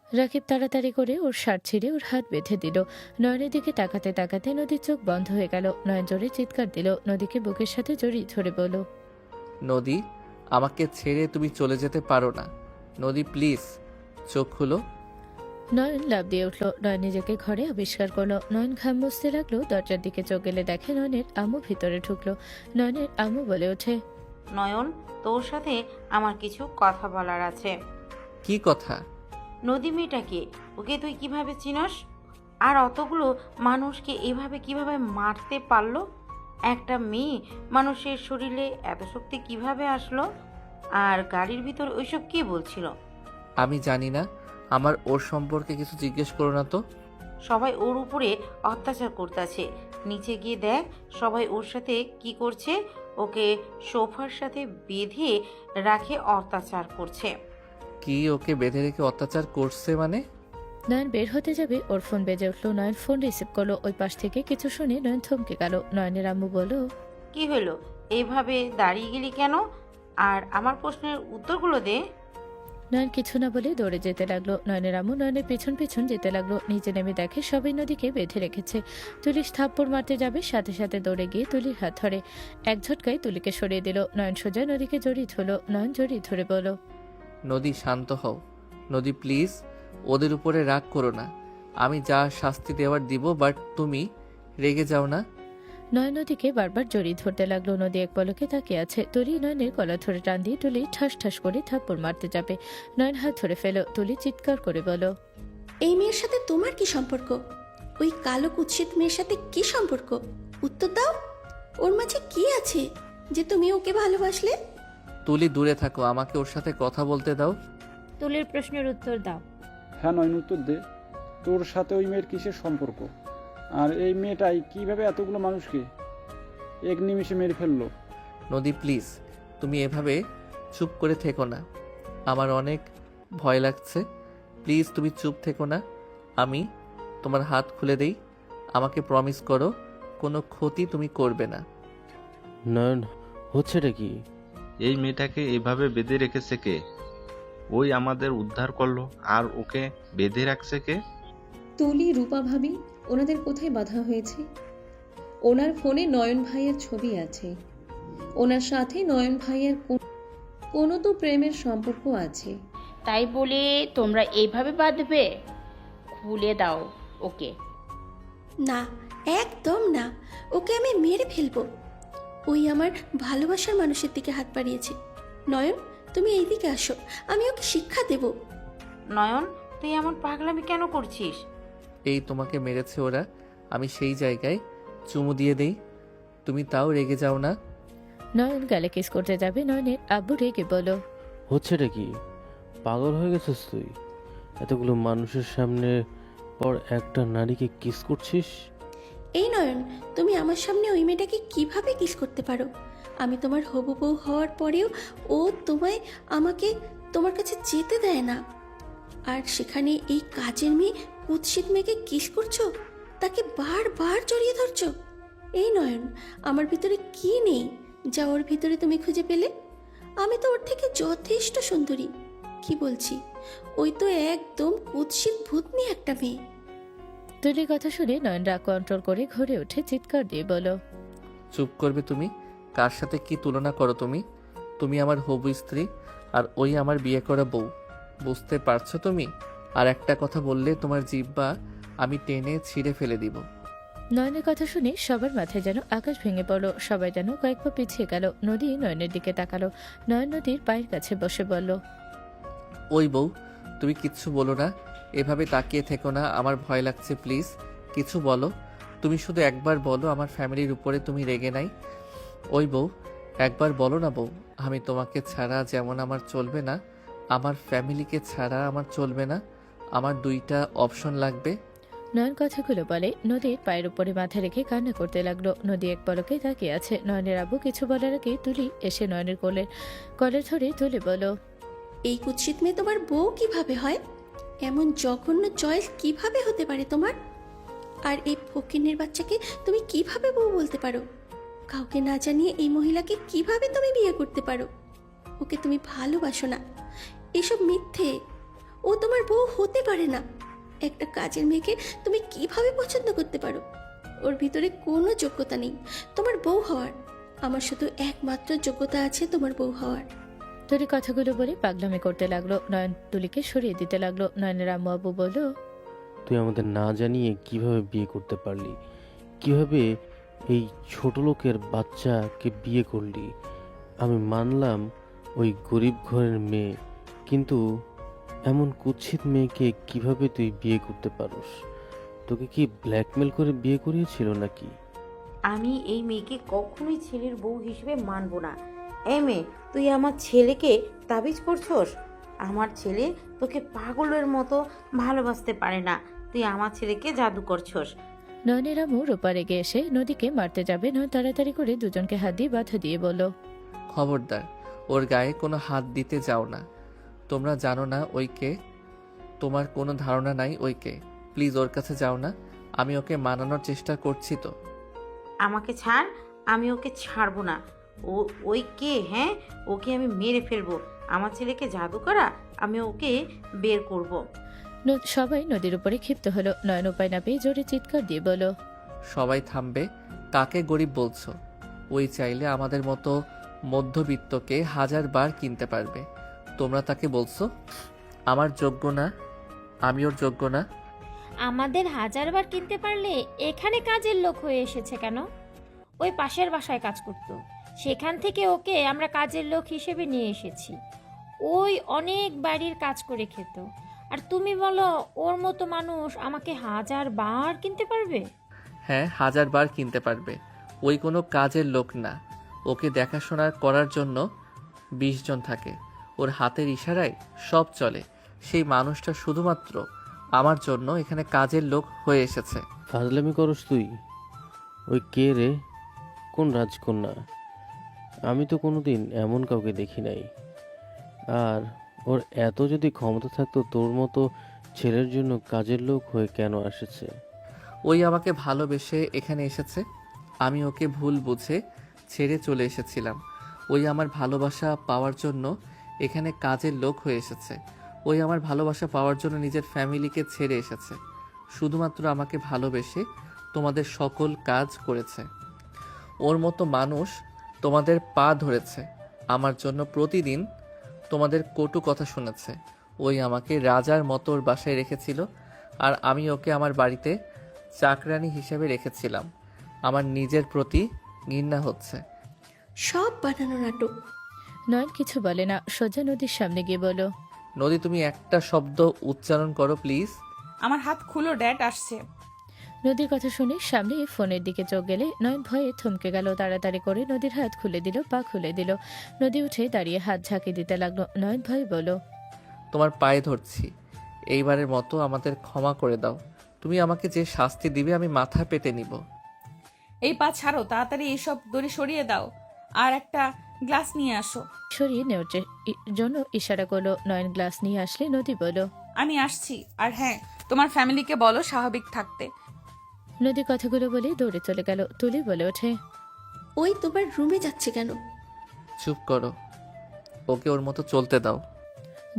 রাকিব তাড়াতাড়ি করে ওর শার্ট ছিঁড়ে ওর হাত বেঁধে দিল। নয়নের দিকে তাকাতে তাকাতে নদীর চোখ বন্ধ হয়ে গেল। নয়ন জোরে চিৎকার দিল, নদীকে বুকের সাথে জড়িয়ে ধরে বলল, নদী, আমাকে ছেড়ে তুমি চলে যেতে পারো না। নদী প্লিজ চোখ খুলো। নয়ন লাফ দিয়ে উঠল। নয়ন নিজেকে ঘরে আবিষ্কার করলো। নয়ন ঘাম মুছতে লাগলো। দরজার দিকে চোখ গেলে দেখে নয়নের আম্মু ভিতরে ঢুকলো। নয়নের আম্মু বলে ওঠে, নয়ন, তোর সাথে আমার কিছু কথা বলার আছে। কি কথা? নদী মেয়েটাকে, ওকে তুই কিভাবে চিনস? আর অতগুলো মানুষকে এভাবে কিভাবে মারতে পারলো? একটা মেয়ে মানুষের শরীরে এত শক্তি কিভাবে আসলো? আর গাড়ির ভিতর ওইসব কি বলছিল? আমি জানি না। আমার ওর সম্পর্কে কিছু জিজ্ঞেস করো না তো। সবাই ওর উপরে অত্যাচার করতেছে। নিচে গিয়ে দেখ সবাই ওর সাথে কি করছে। ওকে সোফার সাথে বেঁধে রাখে অত্যাচার করছে। কি ওকে বেঁধে রেখে অত্যাচার করছে মানে? নয়ন বের হতে যাবে, ওর ফোন বেজে উঠলো। নয়ন ফোন রিসিভ করলো। ওই পাশ থেকে কিছু শুনে নয়ন থমকে গেল। নয়নের আম্মু বলল, কি হলো, এইভাবে দাঁড়িয়ে গেলি কেন? আর আমার প্রশ্নের উত্তরগুলো দে। নয়ন কিছু না বলে দৌড়ে যেতে লাগলো। নয়নের আম্মু নয়নের পিছন পিছন যেতে লাগলো। নিচে নেমে দেখে সবাই নদীকে বেঁধে রেখেছে। তুলি থাপ্পড় মারতে যাবে, সাথে সাথে দৌড়ে গিয়ে তুলির হাত ধরে এক ঝটকায় তুলিকে সরিয়ে দিল। নয়ন সোজা নদীকে জড়িয়ে ধরলো। নয়ন জড়িয়ে ধরে বলল, নদী শান্ত হও। নদী প্লিজ ওদের উপরে রাগ করো না। আমি যা শাস্তি দেওয়ার দিব, বাট তুমি রেগে যাও না। নয়ন নদীকে বারবার জড়িয়ে ধরতে লাগলো। নদী এক পলকে তাকিয়ে আছে। তুলি নয়নের গলা ধরে টান দিয়ে তুলি ঠাস ঠাস করে থাপ্পড় মারতে যাবে। নয়ন হাত ধরে ফেল। তুলি চিৎকার করে বলো, এই মেয়ের সাথে তোমার কি সম্পর্ক? ওই কালো কুৎসিত মেয়ের সাথে কি সম্পর্ক? উত্তর দাও। ওর মাঝে কি আছে যে তুমি ওকে ভালোবাসলে? তুলি দূরে থাকো, আমাকে ওর সাথে কথা বলতে দাও। তুলির প্রশ্নের উত্তর দাও। হ্যাঁ নয়ন, উত্তর দে। তোর সাথে ওই মেয়ের কিসের সম্পর্ক? আর এই মেয়েটাই কিভাবে এতগুলো মানুষকে এক নিমিষে মেরে ফেললো? নদী প্লিজ তুমি এভাবে চুপ করে থেকো না, আমার অনেক ভয় লাগছে। প্লিজ তুমি চুপ থেকো না। আমি তোমার হাত খুলে দেই, আমাকে প্রমিস করো কোনো ক্ষতি তুমি করবে না। নয়ন, হচ্ছেটা কি? এই মেয়েটাকে এভাবে বেঁধে রেখেছে কে? ওই আমাদের উদ্ধার করলো, আর ওকে বেঁধে রাখছে কে? তুলি, রূপা ভাবি, ওনাদের কোথায় বাধা হয়েছে? ওনার ফোনে নয়ন ভাইয়ের ছবি আছে। ওনার সাথে নয়ন ভাইয়ের কোনো তো প্রেমের সম্পর্ক আছে। তাই বলে তোমরা এইভাবে বাঁধবে? খুলে দাও ওকে। না, একদম না। ওকে আমি মেরে ফেলবো। ওই আমার ভালোবাসার মানুষের দিকে হাত বাড়িয়েছে। নয়ন, তুমি এই দিকে আসো, আমি ওকে শিক্ষা দেব। নয়ন, তুই এমন পাগলামি কেন করছিস? এই তোমাকে মেরেছে ওরা, আমি সেই জায়গায় চুমু দিয়ে দেই, তুমি তাও রেগে যাও না? নয়ন গালে কিস করতে যাবে, নয়নের আব্বু রেগে বলো, হচ্ছেটা কি? পাগল হয়ে গেছিস তুই? এতগুলো মানুষের সামনে পর একটা নারীকে কিস করছিস? এই নয়ন, তুমি আমার সামনে ওই মেয়েটাকে কিভাবে কিস করতে পারো? আমি তোমার হবু বউ হওয়ার পরেও ও আমাকে তোমার কাছে যেতে দেয় না। আর সেখানে এই কাজের মেয়ে, কুৎসিত মেয়েকে কিস করছো, তাকে বারবার জড়িয়ে ধরছো। এই নয়ন, আমার ভিতরে কি নেই যা ওর ভিতরে তুমি খুঁজে পেলে? আমি তো ওর থেকে যথেষ্ট সুন্দরী। কি বলছি, ওই তো একদম কুৎসিত ভূতনি একটা মেয়ে। তুলির কথা শুনে নয়ন রাগ কন্ট্রোল করে ঘুরে উঠে চিৎকার দিয়ে বলো, চুপ করবে তুমি? কার সাথে কি তুলনা করো তুমি? তুমি আমার হবু স্ত্রী আর ওই আমার বিয়ে করা বউ, বুঝতে পারছো তুমি? আর একটা কথা বললে তোমার জিহ্বা আমি টেনে ছিঁড়ে ফেলে দিব। নয়নের কথা শুনে সবার মাথায় যেন আকাশ ভেঙে পড়ল। সবাই যেন কয়েক পা পিছিয়ে গেল। নদী নয়নের দিকে তাকালো। নয়ন নদীর পায়ের কাছে বসে বলল, ওই বউ, তুমি কিচ্ছু বলো না, এভাবে তাকিয়ে থেকো না, আমার ভয় লাগছে, প্লিজ কিছু বলো। তুমি শুধু একবার বলো আমার ফ্যামিলির উপরে তুমি রেগে নাই। ওই বউ, একবার বলো না বউ, আমি তোমাকে ছাড়া যেমন আমার চলবে না, আমার ফ্যামিলিকে ছাড়া আমার চলবে না, আমার দুইটা অপশন লাগবে। নয়ন কথাগুলো বলে নদীর পায়ের উপরে মাথা রেখে কান্না করতে লাগলো। নদী এক পলকে তাকিয়ে আছে। নয়নের আব্বু কিছু বলার আগে তুলি এসে নয়নের কলের ধরে তুলে বলো, এই কুৎসিত মেয়ে তোমার বউ কিভাবে হয়? এমন জঘন্য চয়েস কিভাবে হতে পারে তোমার? আর এই ফকিন্নের বাচ্চাকে তুমি কিভাবে বউ বলতে পারো? কাউকে না জানিয়ে এই মহিলাকে কিভাবে তুমি বিয়ে করতে পারো? ওকে তুমি ভালোবাসো না, এসব মিথ্যে। ও তোমার বউ হতে পারে না। একটা কাজের মেয়েকে তুমি কিভাবে পছন্দ করতে পারো? ওর ভিতরে কোনো যোগ্যতা নেই তোমার বউ হওয়ার। আমার শুধু একমাত্র যোগ্যতা আছে তোমার বউ হওয়ার। তুলি কথাগুলো বলে পাগলামি করতে লাগলো। নয়ন তুলিকে সরিয়ে দিতে লাগলো। নয়নের আম্মু আব্বু বলল, তুই আমাদের না জানিয়ে কিভাবে বিয়ে করতে পারলি? কিভাবে এই ছোট লোকের বাচ্চাকে বিয়ে করলি? আমি মানলাম ওই গরিব ঘরের মেয়ে, কিন্তু এমন কুৎসিত মেয়েকে কিভাবে তুই বিয়ে করতে পারোস? তোকে কি ব্ল্যাকমেল করে বিয়ে করিয়েছিল নাকি? আমি এই মেয়েকে কখনোই ছেলের বউ হিসেবে মানব না। এই মেয়ে, তুই আমার ছেলেকে তাবিজ করছস? আমার ছেলে তোকে পাগলের মতো ভালোবাসতে পারে না, তুই আমার ছেলেকে জাদু করছস। নয়নের আম্মু রূপা রেগে এসে নদীকে মারতে যাবে। নয় তাড়াতাড়ি করে দুজনকে হাত দিয়ে বাধা দিয়ে বলল, খবরদার, ওর গায়ে কোনো হাত দিতে যাও না। তোমরা জানো না ওই কে, তোমার কোনো ধারণা নাই ওই কে। প্লিজ ওর কাছে যাও না, আমি ওকে মানানোর চেষ্টা করছি তো। আমাকে ছাড়, আমি ওকে ছাড়বো না। ওই কে? হ্যাঁ, ওকে আমি মেরে ফেলবো। আমার ছেলেকে জাদু করা, আমি ওকে বের করব। সবাই নদীর উপরে ক্ষিপ্ত হলো। নয়ন উপায় না পেয়ে জোরে চিৎকার দিয়ে বলল, সবাই থামবে। কাকে গরিব বলছো? ওই চাইলে আমাদের মতো মধ্যবিত্তকে 1000 বার কিনতে পারবে। তোমরা তাকে বলছো আমার যোগ্য না, আমি ওর যোগ্য না? আমাদের 1000 বার কিনতে পারলে এখানে কাজের লোক হয়ে এসেছে কেন? ওই পাশের বাসায় কাজ করতো, সেখান থেকে ওকে আমরা কাজের লোক হিসেবে নিয়ে এসেছি। ওই অনেক বাড়ির কাজ করে খেত, আর তুমি বলো ওর মতো মানুষ আমাকে 1000 বার কিনতে পারবে? হ্যাঁ, 1000 বার কিনতে পারবে। ওই কোনো কাজের লোক না, ওকে দেখাশোনা করার জন্য 20 জন থাকে। ওর হাতের ইশারায় সব চলে। সেই মানুষটা শুধুমাত্র আমার জন্য এখানে কাজের লোক হয়ে এসেছে। ফাজলামি করস তুই? ওই কে রে? কোন রাজকন্যা? আমি তো কোনোদিন এমন কাউকে দেখি নাই। আর ওর এত যদি ক্ষমতা থাকতো, তোর মতো ছেলের জন্য কাজের লোক হয়ে কেন এসেছে? ওই আমাকে ভালোবেসে এখানে এসেছে, আমি ওকে ভুল বুঝে ছেড়ে চলে এসেছিলাম। ওই আমার ভালোবাসা পাওয়ার জন্য এখানে কাজের লোক হয়ে এসেছে। ওই আমার ভালোবাসা পাওয়ার জন্য নিজের ফ্যামিলিকে ছেড়ে এসেছে। শুধুমাত্র আমাকে ভালোবেসে তোমাদের সকল কাজ করেছে। ওর মতো মানুষ তোমাদের পা ধরেছে আমার জন্য, প্রতিদিন তোমাদের কটু কথা শুনেছে। ওই আমাকে রাজার মতো ওর বাসায় রেখেছিল, আর আমি ওকে আমার বাড়িতে চাকরানি হিসেবে রেখেছিলাম। আমার নিজের প্রতি ঘৃণা হচ্ছে। সব বানানো নাটক। নয়ন কিছু বলে না, সোজা নদীর সামনে গিয়ে বলো, নদী তুমি একটা শব্দ উচ্চারণ করো প্লিজ। আমার হাত খুলো, ড্যাড আসছে। নদীর কথা শুনে সামনে ফোনের দিকে চোখ গেলে নয়ন ভয়ে থমকে গেল। তাড়াতাড়ি করে নদীর হাত খুলে দিল, পা খুলে দিল। নদী উঠে দাঁড়িয়ে হাত ঝাঁকি দিতে লাগলো। নয়ন ভয়ে বলো, তোমার পায়ে ধরছি, এইবারের মতো আমাদের ক্ষমা করে দাও। তুমি আমাকে যে শাস্তি দিবে আমি মাথা পেতে নিব। এই পা ছাড়ো, তাড়াতাড়ি এইসব দড়ি সরিয়ে দাও, আর একটা গ্লাস নিয়ে আসো। সরিয়ে নেওয়ার জন্য ইশারা করলো। নয়ন গ্লাস নিয়ে আসলে নদী বলো, আমি আসছি। আর হ্যাঁ, তোমার ফ্যামিলিকে বলো স্বাভাবিক থাকতে। নদী কথাগুলো বলে দৌড়ে চলে গেল। তুলি বলে ওঠে, ওই তোমার রুমে যাচ্ছে কেন? চুপ করো, ওকে ওর মতো চলতে দাও।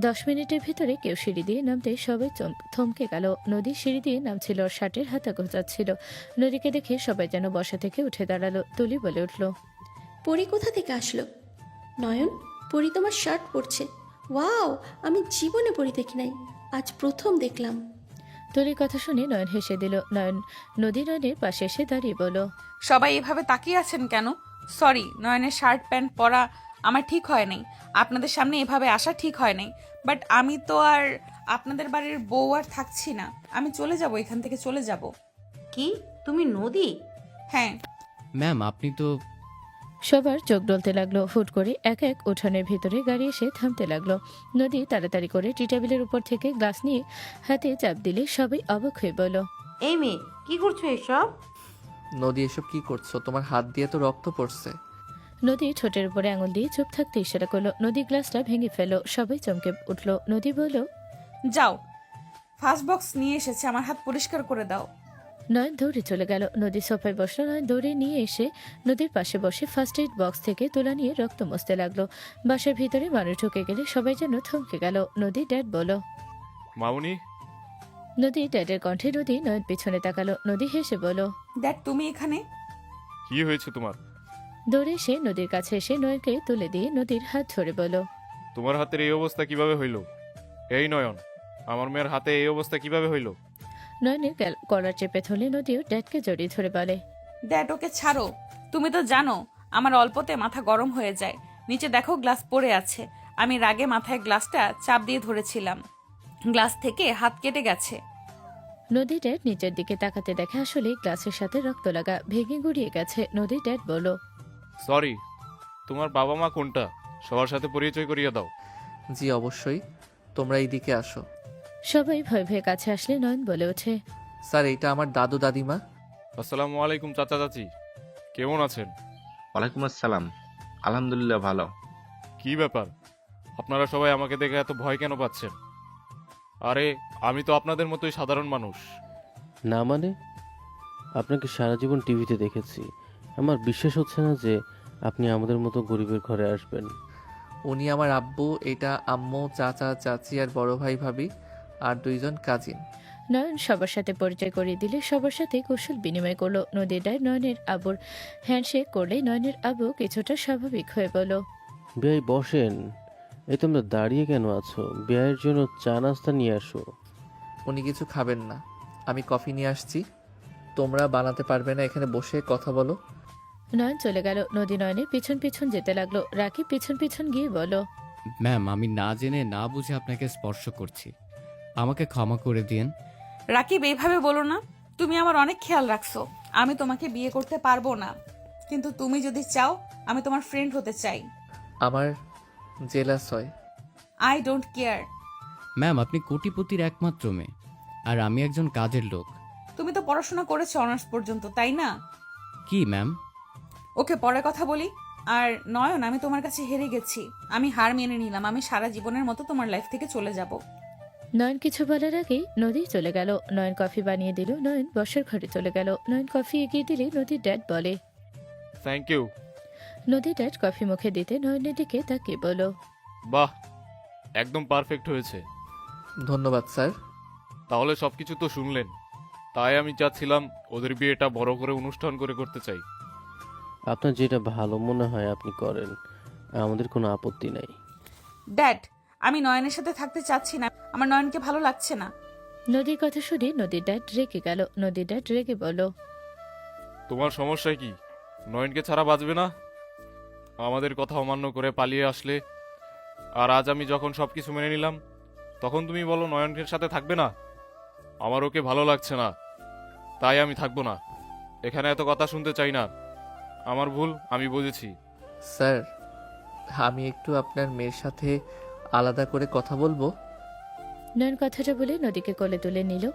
10 মিনিটের ভিতরে কেউ সিঁড়ি দিয়ে নামতে সবাই থমকে গেল। নদী সিঁড়ি দিয়ে নামছিল, শার্টের হাতা গোছাচ্ছিল। নদীকে দেখে সবাই যেন বসা থেকে উঠে দাঁড়ালো। তুলি বলে উঠল, পরি কোথা থেকে আসলো? নয়ন, পরি তোমার শার্ট পরছে। ওয়াও, আমি জীবনে পরি দেখি নাই, আজ প্রথম দেখলাম। তুলির কথা শুনে নয়ন হেসে দিল। নয়নের পাশে এসে দাঁড়িয়ে বলল, সবাই এভাবে তাকিয়ে আছেন কেন? সরি, নয়নের শার্ট প্যান্ট পরা আমার ঠিক হয় নাই, আপনাদের সামনে এভাবে আসা ঠিক হয় নাই। বাট আমি তো আর আপনাদের বাড়ির বউ আর থাকছি না, আমি চলে যাব, এখান থেকে চলে যাব। কি, তুমি নদী? হ্যাঁ। ম্যাম আপনি তো সবার চোখ ডলতে লাগলো। হুট করে এক এক উঠানের ভিতরে গাড়ি এসে থামতে লাগলো। নদী তাড়াতাড়ি করে টি টেবিলের উপর থেকে গ্লাস নিয়ে হাতে চাপ দিলে সবাই অবাক হয়ে বলল, এই মেয়ে, কি করছো এসব? নদী এসব কি করছো? তোমার হাত দিয়ে তো রক্ত পড়ছে। নদী ঠোঁটের উপরে আঙুল দিয়ে চুপ থাকতে ইশারা করলো। নদী গ্লাসটা ভেঙে ফেলো। সবাই চমকে উঠল। নদী বলল, যাও, ফার্স্ট বক্স নিয়ে এসেছে, আমার হাত পরিষ্কার করে দাও। নয়ন দৌড়ে চলে গেল। নদী সোফায় বসলো। নয়ন দৌড়ে নিয়ে এসে নদীর পাশে বসে ফার্স্ট এইড বক্স থেকে তুলা নিয়ে রক্ত মুছতে লাগলো। বাসার ভিতরে মানুষ ঢুকে গেলে সবাই যেন থমকে গেল। নদী, ড্যাড বলো। মামুনি। নদী ড্যাডের কণ্ঠে। নদী নয়ন পিছনে তাকালো। নদী হেসে বলো, ড্যাড তুমি এখানে? কি হয়েছে তোমার? দৌড়ে এসে নদীর কাছে এসে নয়নকে তুলে দিয়ে নদীর হাত ধরে বলো, তোমার হাতের এই অবস্থা কিভাবে হইল? এই নয়ন, আমার মেয়ের হাতে এই অবস্থা কিভাবে হইল? নয়নের কলার চেপে ধরলে নদীও ড্যাডকে জড়িয়ে ধরে বলে, ড্যাড ওকে ছাড়ো, তুমি তো জানো আমার অল্পতে মাথা গরম হয়ে যায়। নিচে দেখো গ্লাস পড়ে আছে, আমি রাগে মাথায় গ্লাসটা চাপ দিয়ে ধরেছিলাম, গ্লাস থেকে হাত কেটে গেছে। নদী ড্যাড নিচের দিকে তাকাতে দেখে আসলে গ্লাসের সাথে রক্ত লাগা, ভেঙে গুড়িয়ে গেছে। নদী ড্যাড বলো, সরি, তোমার বাবা মা কোনটা? সবার সাথে পরিচয় করিয়ে দাও। জি অবশ্যই, তোমরা এইদিকে আসো। সবাই ভয় ভয়ে কাছে আসলে নয়ন বলে ওঠে, স্যার এইটা আমার দাদু দাদিমা। আসসালামু আলাইকুম চাচা চাচি, কেমন আছেন? ওয়ালাইকুম আসসালাম, আলহামদুলিল্লাহ ভালো। কি ব্যাপার, আপনারা সবাই আমাকে দেখে এত ভয় কেন পাচ্ছেন? আরে আমি তো আপনাদের মতোই সাধারণ মানুষ। না মানে, আপনাকে সারা জীবন টিভিতে দেখেছি, আমার বিশ্বাস হচ্ছে না যে আপনি আমাদের মতো গরিবের ঘরে আসবেন। উনি আমার আব্বু, এটা আম্মু, চাচা চাচি আর বড় ভাই ভাবি আর 2 জন কাজিন। নয়ন সবার সাথে পরিচয় করিয়ে দিলে সবার সাথে কৌশল বিনিময় করলো। নদীর ডায় নয়নের আবুর হ্যান্ডশেক করলে নয়নের আবু কিছুটা স্বাভাবিক হয়ে বলল, বেয়াই বসেন, এই তোমরা দাঁড়িয়ে কেন আছো? বেয়াইয়ের জন্য চা নাস্তা নিয়ে আসো। উনি কিছু খাবেন না, আমি কফি নিয়ে আসছি। তোমরা বানাতে পারবে না, এখানে বসে কথা বলো। নয়ন চলে গেল। নদী নয়নের পিছন পিছন যেতে লাগলো। রাকিব পিছন পিছন গিয়ে বলো, ম্যাম আমি না জেনে না বুঝে আপনাকে স্পর্শ করছি, আমাকে ক্ষমা করে দিন। রাকিব এইভাবে বলো না, তুমি আমার অনেক খেয়াল রাখছো। আমি তোমাকে বিয়ে করতে পারবো না, কিন্তু তুমি যদি চাও আমি তোমার ফ্রেন্ড হতে চাই। আমার জেলাস হয়। I don't care. ম্যাম আপনি কোটিপতির একমাত্র মেয়ে, আর আমি একজন কাজের লোক। তুমি তো পড়াশোনা করেছো অনার্স পর্যন্ত, তাই না? কি ম্যাম? ওকে, পরে কথা বলি। আর নয়ন, আমি তোমার কাছে হেরে গেছি, আমি হার মেনে নিলাম, আমি সারা জীবনের মতো তোমার লাইফ থেকে চলে যাব। নয়ন কিছু বলার আগেই নদী চলে গেল। নয়ন কফি বানিয়ে দিল। নয়ন বসার ঘরে চলে গেল। নয়ন কফি এগিয়ে দিলে নদীর ড্যাড বলে, থ্যাংক ইউ। নদীর ড্যাড কফি মুখে দিতে নয়নের দিকে তাকিয়ে বলো, বাহ, একদম পারফেক্ট হয়েছে। ধন্যবাদ স্যার। তাহলে সবকিছু তো শুনলেন, তাই আমি চাচ্ছিলাম ওদের বিয়েটা বড় করে অনুষ্ঠান করে করতে চাই। আপনার যেটা ভালো মনে হয় আপনি করেন, আমাদের কোনো আপত্তি নাই। ড্যাড, আমি নয়নের সাথে থাকতে চাচ্ছি না, আমার নয়নকে ভালো লাগছে না। নদীর কথা শুনে নদীর ড্যাড রেগে গেল। নদীর ড্যাড রেগে বলো, তোমার সমস্যা কি? নয়নকে ছাড়া বাঁচবে না? আমাদের কথা অমান্য করে পালিয়ে আসলে, আর আজ আমি যখন সবকিছু মেনে নিলাম তখন তুমি বলো নয়নের সাথে থাকবে না। আমার ওকে ভালো লাগছে না, তাই আমি থাকবো না। এখানে এত কথা শুনতে চাই না। আমার ভুল, আমি বুঝেছি। স্যার, আমি একটু আপনার মেয়ের সাথে আলাদা করে কথা বলবো। নয়ন কথাটা বলে নদীকে কোলে তুলে নিল।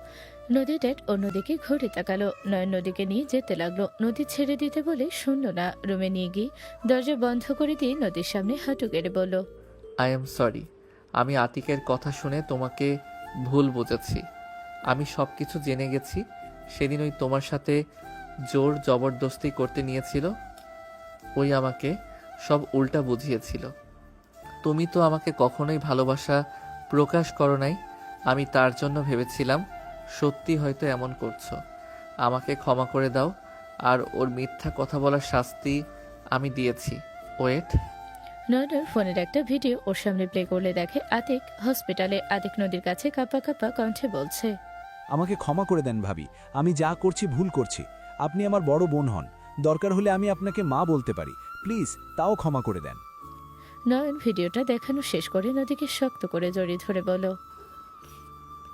নদীর ড্যাড অন্যদিকে ঘুরে তাকালো। নয়ন নদীকে নিয়ে যেতে লাগলো। নদী ছেড়ে দিতে বলে শুনল না। রুমে নিয়ে গিয়ে দরজা বন্ধ করে দিয়ে নদীর সামনে হাঁটু গেড়ে বলল, আই এম সরি, আমি আতিকের কথা শুনে তোমাকে ভুল বুঝেছি। আমি সব কিছু জেনে গেছি। সেদিন ওই তোমার সাথে জোর জবরদস্তি করতে নিয়েছিল, ওই আমাকে সব উল্টা বুঝিয়েছিল। তুমি তো আমাকে কখনোই ভালোবাসা প্রকাশ করো নাই। আমি তার জন্য ভেবেছিলাম সত্যি হয়তো এমন করছো। আমাকে ক্ষমা করে দাও। আর ওর মিথ্যা কথা বলার শাস্তি আমি দিয়েছি। ওয়েট। নয়নের ফোনের একটা ভিডিও ওর সামনে প্লে করলে দেখে আতিক হসপিটালে। আতিক নদীর কাছে কাঁপা কাঁপা কণ্ঠে বলছে, আমাকে ক্ষমা করে দেন ভাবি, আমি যা করছি ভুল করছি। আপনি আমার বড় বোন হন, দরকার হলে আমি আপনাকে মা বলতে পারি, প্লিজ তাও ক্ষমা করে দেন। নয়ন ভিডিওটা দেখানো শেষ করে নদীকে শক্ত করে জড়িয়ে ধরে বলল,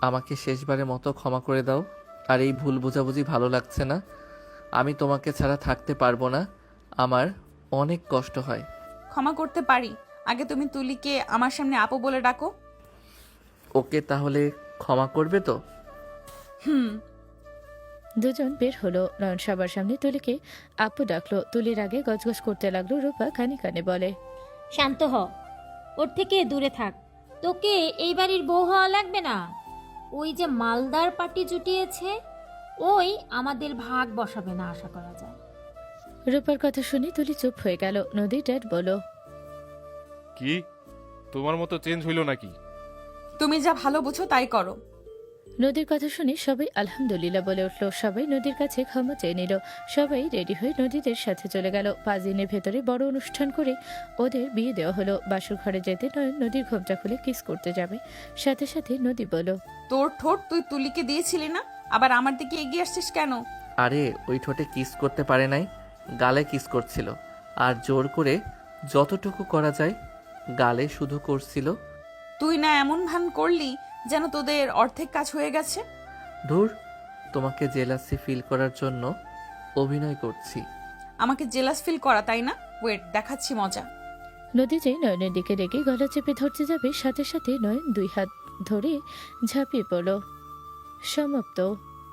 আমাকে শেষবারের মতো ক্ষমা করে দাও। আর এই ভুল বোঝাবুঝি ভালো লাগছে না। আমি তোমাকে ছাড়া থাকতে পারবো না। আমার অনেক কষ্ট হয়। ক্ষমা করতে পারি, আগে তুমি তুলিকে আমার সামনে আপু বলে ডাকো। ওকে, তাহলে ক্ষমা করবে তো? হুম। দুজন বের হলো। নয়ন সবার সামনে তুলিকে আপু ডাকলো। তুলির আগে গজগজ করতে লাগলো। রূপা কানে কানে বলে, শান্ত হ, ওর থেকে দূরে থাক। তোকে এই বাড়ির বউ হওয়া লাগবে না। ওই যে মালদার পার্টি জুটিয়েছে, ওই আমাদের ভাগ বসাবে না আশা করা যায়। রূপার কথা শুনে তুলি চুপ হয়ে গেল। নদীর ড্যাড বলো, কি তোমার মতো চেঞ্জ হইল নাকি? তুমি যা ভালো বুঝো তাই করো। নদীর কথা শুনে সবাই আলহামদুলিল্লাহ বলে উঠল। সবাই নদীর কাছে ক্ষমা চেয়ে নিল। সবাই রেডি হয়ে নদীদের সাথে চলে গেল। 5 দিনের ভেতরে বড় অনুষ্ঠান করে ওদের বিয়ে দেওয়া হলো। বাসর ঘরে যেতে নয় নদীর ঘোমটা খুলে কিস করতে যাবে। সাথে সাথে নদী বলল, তোর ঠোঁট তুই তুলিকে দিয়েছিলি না, আবার আমার দিকে এগিয়ে আসছিস কেন? আরে ওই ঠোঁটে কিস করতে পারে নাই, গালে কিস করছিল। আর জোর করে যতটুকু করা যায় গালে শুধু করছিল। তুই না এমন ভান করলি যেন তোদের অর্ধেক কাজ হয়ে গেছে। ধুর, তোমাকে জেলাসি ফিল করার জন্য অভিনয় করছি। আমাকে জেলাস ফিল করা, তাই না? ওয়েট, দেখাচ্ছি মজা। নদী যে নয়নের দিকে রেগে গলা চেপে ধরতে যাবে, সাথে সাথে নয়ন 2 হাত ধরে ঝাঁপিয়ে পড়ল। সমাপ্ত।